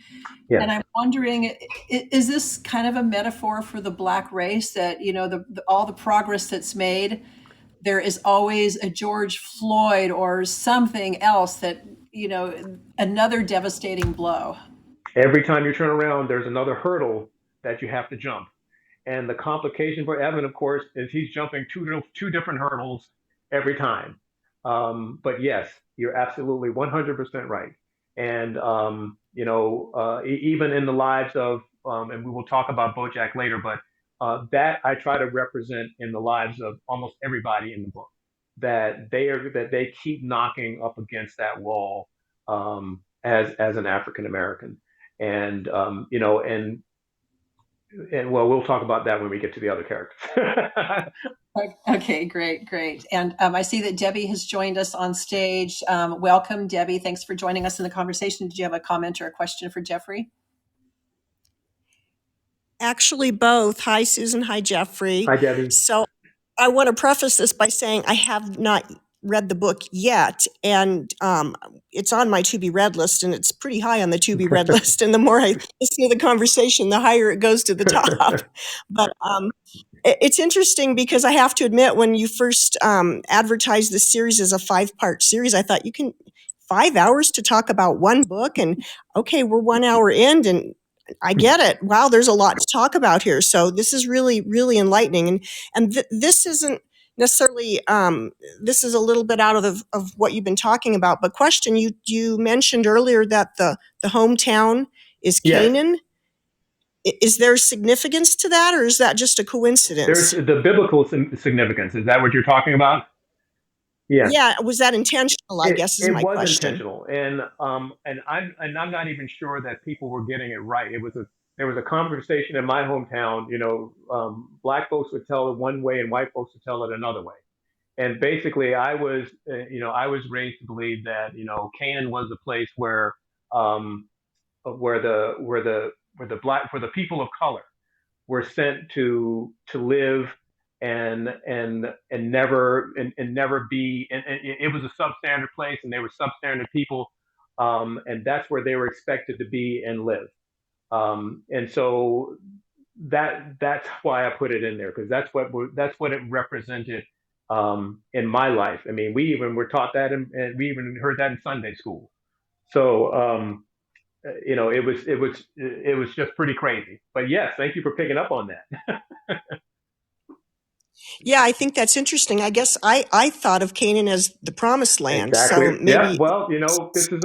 S2: Yeah.
S1: And I'm wondering, is this kind of a metaphor for the Black race, that all the progress that's made, there is always a George Floyd or something else that, another devastating blow?
S2: Every time you turn around, there's another hurdle that you have to jump. And the complication for Evan, of course, is he's jumping two different hurdles every time. But yes, you're absolutely 100% right. And even in the lives of, and we will talk about BoJack later, but that I try to represent in the lives of almost everybody in the book. That they keep knocking up against that wall, as an African American. And and well, we'll talk about that when we get to the other characters.
S1: Okay, great, great. And I see that Debbie has joined us on stage. Welcome, Debbie. Thanks for joining us in the conversation. Did you have a comment or a question for Jeffrey?
S3: Actually, both. Hi, Susan. Hi, Jeffrey.
S2: Hi, Debbie.
S3: So I want to preface this by saying I have not read the book yet, and it's on my to be read list, and it's pretty high on the to be read list. And the more I listen to the conversation, the higher it goes to the top. But it's interesting because I have to admit, when you first advertised this series as a 5-part series, I thought, you can 5 hours to talk about one book, and okay, we're 1 hour in, and I get it. Wow, there's a lot to talk about here. So this is really, really enlightening. And this isn't necessarily, this is a little bit out of what you've been talking about. But question, you mentioned earlier that the hometown is
S2: Yes.
S3: Canaan. Is there significance to that, or is that just a coincidence?
S2: There's the biblical significance. Is that what you're talking about? Yeah.
S3: Yeah. Was that intentional, I guess, is my
S2: was
S3: question.
S2: intentional, and I'm not even sure that people were getting it right. There was a conversation in my hometown. Black folks would tell it one way, and white folks would tell it another way. And basically, I was raised to believe that Canaan was the place um, where the people of color were sent to live and never be, and it was a substandard place, and they were substandard people, and that's where they were expected to be and live. And so that's why I put it in there, because that's what it represented, in my life. I mean, we even were taught that, and we even heard that in Sunday school. So it was just pretty crazy. But yes, thank you for picking up on that.
S3: Yeah, I think that's interesting. I guess I thought of Canaan as the promised land.
S2: Exactly.
S3: So
S2: Yeah.
S3: maybe.
S2: Well, this is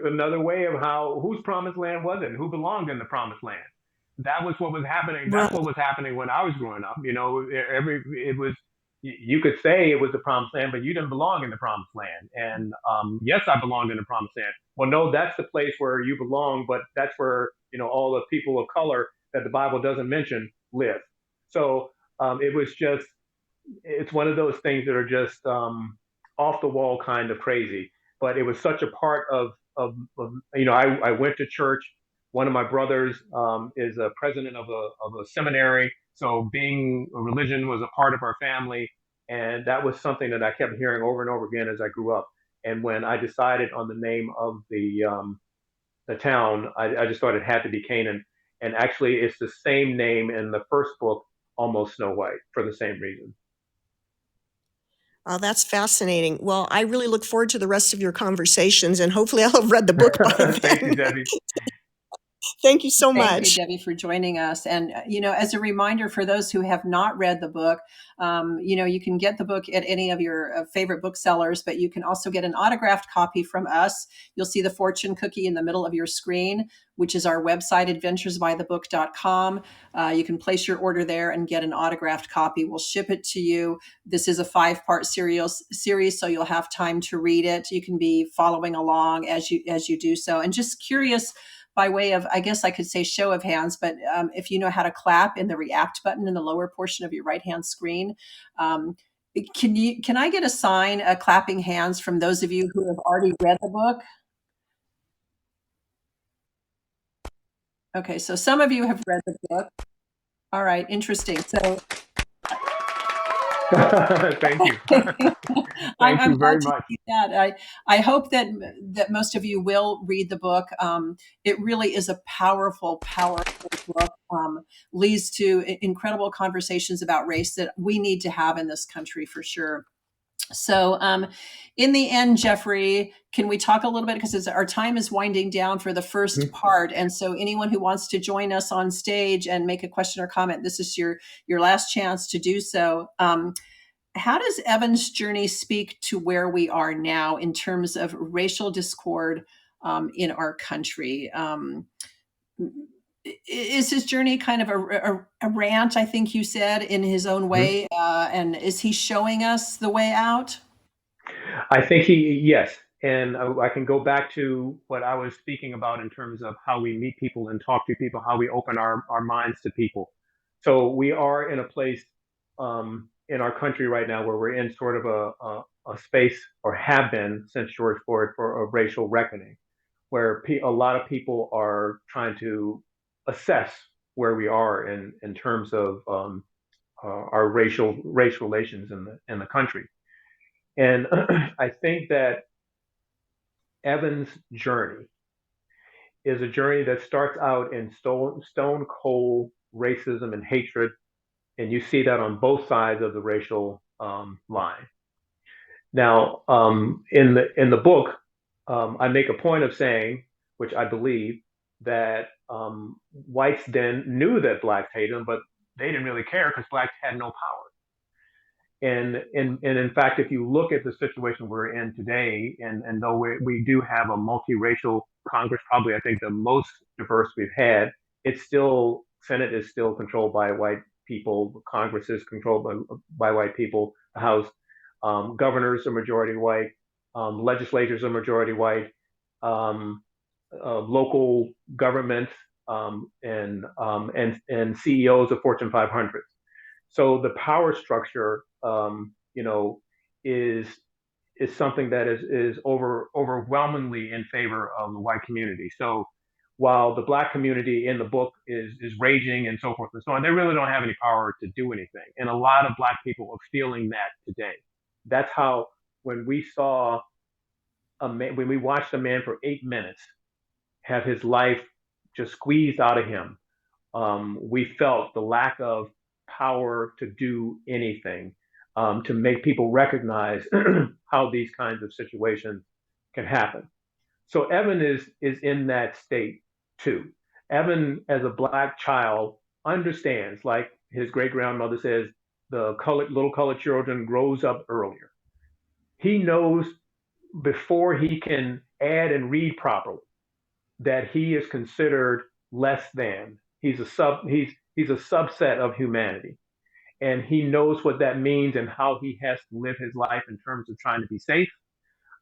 S2: another way of whose promised land was it, and who belonged in the promised land. That was what was happening. That's
S3: Right.
S2: what was happening when I was growing up. It was, you could say it was the promised land, but you didn't belong in the promised land. And yes, I belonged in the promised land. Well, no, that's the place where you belong, but that's where all the people of color that the Bible doesn't mention live. So it was just, it's one of those things that are just, off the wall kind of crazy. But it was such a part of I went to church. One of my brothers, is a president of a seminary, so being a religion was a part of our family, and that was something that I kept hearing over and over again as I grew up. And when I decided on the name of the town, I just thought it had to be Canaan. And actually, it's the same name in the first book, Almost Snow White, for the same reason.
S3: Oh, that's fascinating. Well, I really look forward to the rest of your conversations, and hopefully I'll have read the book by then.
S2: Thank you, Debbie.
S3: Thank you so
S1: Thank you,
S3: much.
S1: Debbie, for joining us. And, as a reminder for those who have not read the book, you can get the book at any of your favorite booksellers, but you can also get an autographed copy from us. You'll see the fortune cookie in the middle of your screen, which is our website, adventuresbythebook.com. You can place your order there and get an autographed copy. We'll ship it to you. This is a 5-part series, so you'll have time to read it. You can be following along as you do so. And just curious, by way of, I guess I could say show of hands, but if you know how to clap in the react button in the lower portion of your right-hand screen, can I get a sign, clapping hands from those of you who have already read the book? Okay, so some of you have read the book. All right, interesting. So
S2: Thank you. Thank
S1: I'm
S2: you very
S1: glad to
S2: much.
S1: see that. I hope that most of you will read the book. It really is a powerful, powerful book. Leads to incredible conversations about race that we need to have in this country for sure. So, in the end, Jeffrey, can we talk a little bit, because our time is winding down for the first part, and so anyone who wants to join us on stage and make a question or comment, this is your last chance to do so. How does Evan's journey speak to where we are now in terms of racial discord in our country? Is his journey kind of a rant, I think you said, in his own way? And is he showing us the way out?
S2: I think yes. And I can go back to what I was speaking about in terms of how we meet people and talk to people, how we open our minds to people. So we are in a place in our country right now where we're in sort of a space, or have been since George Floyd, for a racial reckoning, where a lot of people are trying to assess where we are in terms of our race relations in the country. And I think that Evan's journey is a journey that starts out in stone cold racism and hatred, and you see that on both sides of the racial line. Now, in the book, I make a point of saying, which I believe, that whites then knew that blacks hated them, but they didn't really care because blacks had no power. And in fact, if you look at the situation we're in today, and though we do have a multiracial Congress, probably I think the most diverse we've had, it's still, Senate is still controlled by white people, Congress is controlled by white people, the House, governors are majority white, legislators are majority white, local governments, and CEOs of Fortune 500. So the power structure, is something that is overwhelmingly in favor of the white community. So while the black community in the book is raging and so forth and so on, they really don't have any power to do anything. And a lot of black people are feeling that today. That's how, when we saw when we watched a man for 8 minutes have his life just squeezed out of him, we felt the lack of power to do anything, to make people recognize how these kinds of situations can happen. So Evan is in that state too. Evan, as a black child, understands, like his great grandmother says, the little colored children grows up earlier. He knows before he can add and read properly that he is considered less than. He's a subset of humanity, and he knows what that means and how he has to live his life in terms of trying to be safe,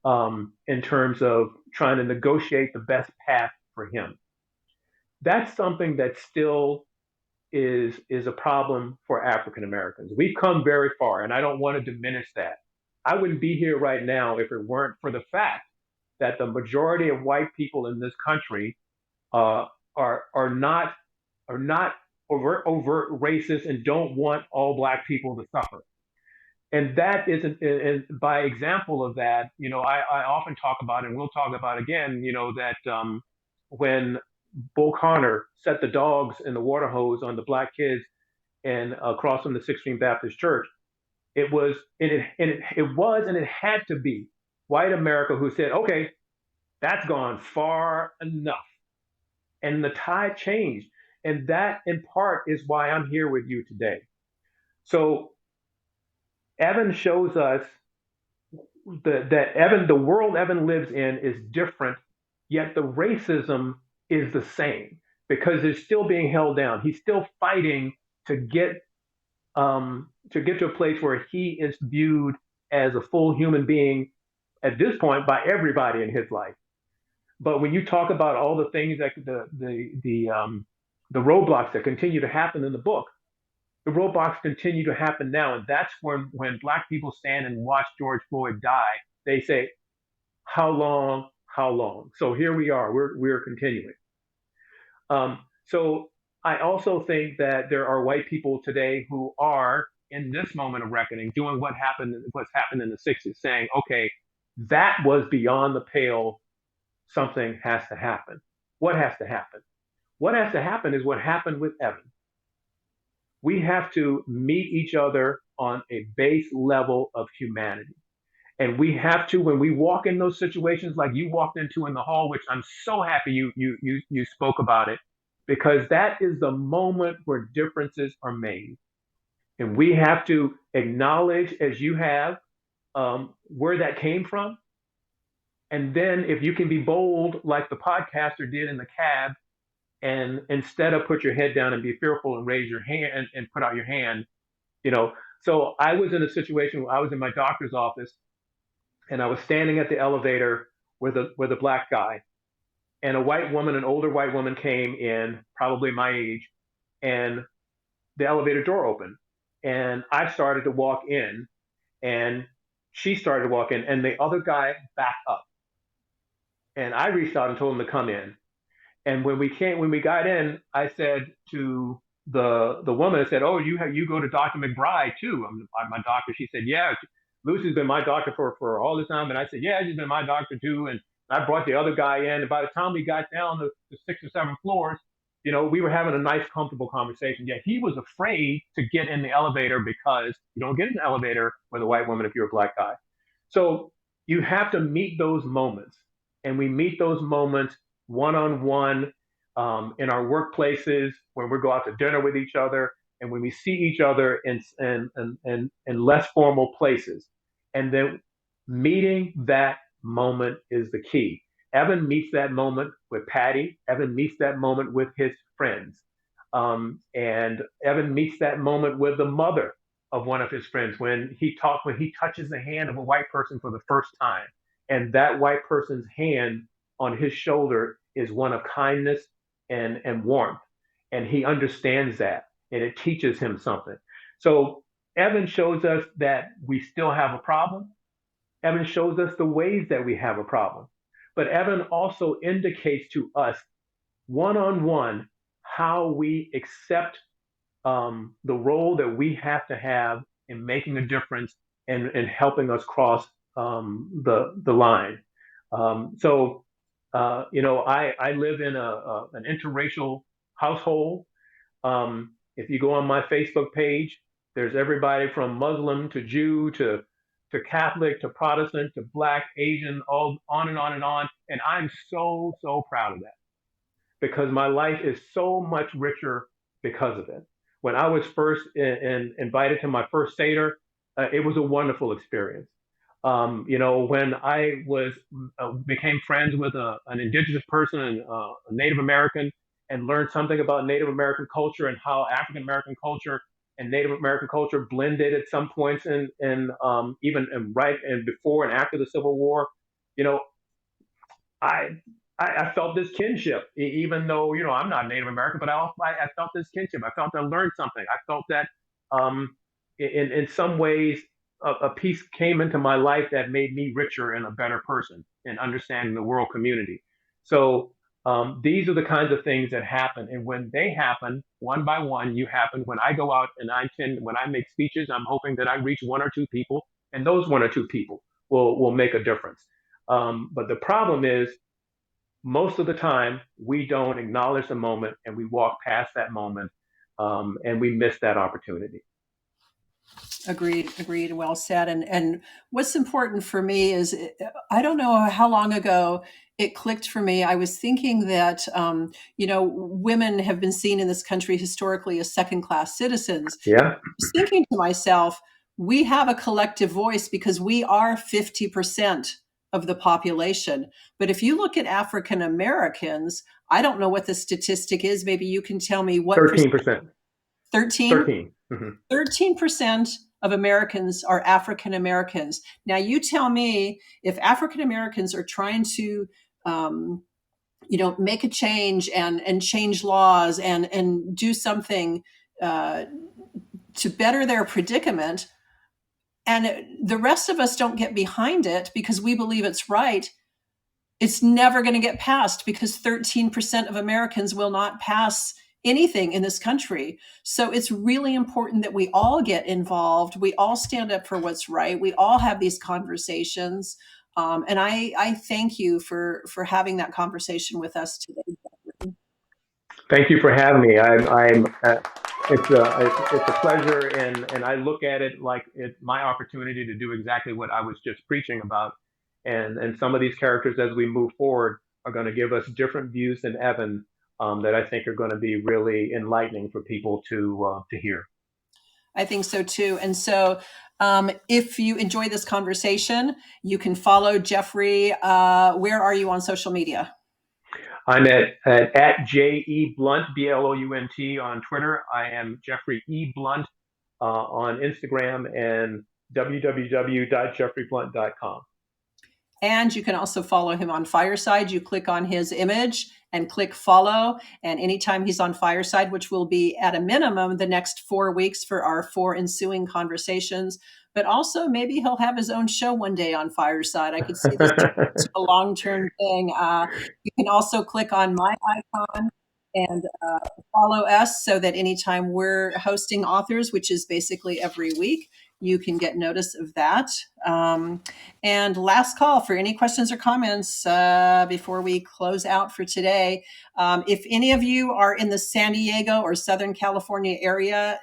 S2: in terms of trying to negotiate the best path for him. That's something that still is a problem for African Americans. We've come very far, and I don't want to diminish that. I wouldn't be here right now if it weren't for the fact that the majority of white people in this country are not overt racist and don't want all black people to suffer. And that isn't, and by example of that, I often talk about, and we'll talk about again, that when Bull Connor set the dogs in the water hose on the black kids and across from the 16th Baptist Church, it was, and it had to be white America who said, okay, that's gone far enough. and the tide changed. And that, in part, is why I'm here with you today. So Evan shows us that the world Evan lives in is different, yet the racism is the same because it's still being held down. He's still fighting to get to a place where he is viewed as a full human being at this point by everybody in his life. But when you talk about all the things that the roadblocks that continue to happen in the book, the roadblocks continue to happen now, and that's when Black people stand and watch George Floyd die. They say, "How long? How long?" So here we are. We're continuing. So I also think that there are white people today who are in this moment of reckoning doing what's happened in the '60s, saying, "Okay, that was beyond the pale. Something has to happen." What has to happen? What has to happen is what happened with Evan. We have to meet each other on a base level of humanity. And we have to, when we walk in those situations like you walked into in the hall, which I'm so happy you spoke about it, because that is the moment where differences are made. And we have to acknowledge, as you have, where that came from. And then if you can be bold, like the podcaster did in the cab, and instead of put your head down and be fearful and raise your hand and put out your hand, you know. So I was in a situation where I was in my doctor's office and I was standing at the elevator with a Black guy, and a white woman, an older white woman, came in, probably my age, and the elevator door opened, and I started to walk in, and she started to walk in, and the other guy backed up, and I reached out and told him to come in. And when we got in, I said to the woman, I said, "Oh, you go to Dr. McBride too?" I'm my doctor. She said, "Yeah, Lucy's been my doctor for all this time." And I said, "Yeah, she's been my doctor too." And I brought the other guy in. And by the time we got down the 6 or 7 floors, we were having a nice, comfortable conversation. Yet he was afraid to get in the elevator because you don't get in the elevator with a white woman if you're a Black guy. So you have to meet those moments, and we meet those moments one on one in our workplaces, when we go out to dinner with each other, and when we see each other in less formal places. And then meeting that moment is the key. Evan meets that moment with Patty. Evan meets that moment with his friends. And Evan meets that moment with the mother of one of his friends when he touches the hand of a white person for the first time. And that white person's hand on his shoulder is one of kindness and warmth. And he understands that, and it teaches him something. So Evan shows us that we still have a problem. Evan shows us the ways that we have a problem. But Evan also indicates to us one on one how we accept the role that we have to have in making a difference and helping us cross the line. So I live in an interracial household. If you go on my Facebook page, there's everybody from Muslim to Jew to Catholic to Protestant to Black, Asian, all on and on and on. And I'm so, so proud of that because my life is so much richer because of it. When I was first invited to my first Seder, it was a wonderful experience. When I became friends with an indigenous person, a Native American, and learned something about Native American culture and how African American culture and Native American culture blended at some points, and even right and before and after the Civil War, you know, I I felt this kinship, even though I'm not Native American, but I felt this kinship. I felt I learned something. I felt that um, in some ways a piece came into my life that made me richer and a better person in understanding the world community. So these are the kinds of things that happen, and when they happen one by one, you happen. When I go out and when I make speeches, I'm hoping that I reach one or two people, and those one or two people will make a difference. But the problem is most of the time we don't acknowledge the moment and we walk past that moment, and we miss that opportunity.
S1: Agreed. Well said. And what's important for me is, I don't know how long ago it clicked for me. I was thinking that, women have been seen in this country historically as second-class citizens.
S2: Yeah.
S1: I was thinking to myself, we have a collective voice because we are 50% of the population. But if you look at African Americans, I don't know what the statistic is. Maybe you can tell me what
S2: 13%.
S1: 13?
S2: 13. Mm-hmm.
S1: 13% of Americans are African Americans. Now, you tell me, if African Americans are trying to, make a change and change laws and do something to better their predicament, and the rest of us don't get behind it because we believe it's right, it's never going to get passed because 13% of Americans will not pass anything in this country. So it's really important that we all get involved. We all stand up for what's right. We all have these conversations. And I thank you for having that conversation with us today.
S2: Thank you for having me. It's a pleasure, and I look at it like it's my opportunity to do exactly what I was just preaching about. And some of these characters, as we move forward, are going to give us different views than Evan, that I think are going to be really enlightening for people to hear.
S1: I think so too. And so, if you enjoy this conversation, you can follow Jeffrey. Where are you on social media?
S2: I'm at J.E. Blount, Blount on Twitter. I am Jeffrey E. Blount on Instagram, and www.jeffreyblount.com.
S1: And you can also follow him on Fireside. You click on his image and click follow. And anytime he's on Fireside, which will be at a minimum the next 4 weeks for our 4 ensuing conversations, but also maybe he'll have his own show one day on Fireside. I could see this as a long-term thing. You can also click on my icon and follow us so that anytime we're hosting authors, which is basically every week, you can get notice of that. And last call for any questions or comments before we close out for today. If any of you are in the San Diego or Southern California area,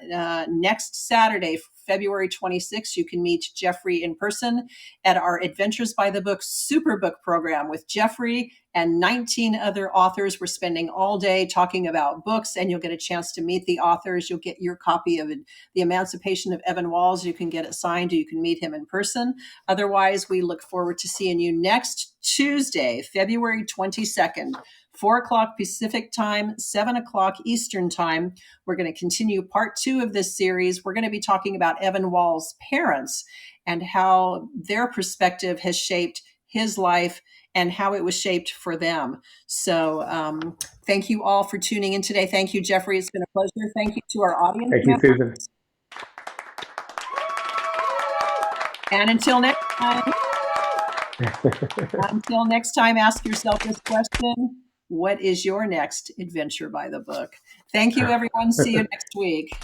S1: next Saturday, February 26th, you can meet Jeffrey in person at our Adventures by the Book Superbook program with Jeffrey and 19 other authors. We're spending all day talking about books, and you'll get a chance to meet the authors. You'll get your copy of The Emancipation of Evan Walls. You can get it signed, or you can meet him in person. Otherwise, we look forward to seeing you next Tuesday, February 22nd, 4 o'clock Pacific time, 7 o'clock Eastern time. We're going to continue part 2 of this series. We're going to be talking about Evan Walls' parents and how their perspective has shaped his life and how it was shaped for them. So thank you all for tuning in today. Thank you, Jeffrey. It's been a pleasure. Thank you to our audience.
S2: Thank you, Susan.
S1: And until next time, ask yourself this question: what is your next adventure by the book? Thank you, everyone. See you next week.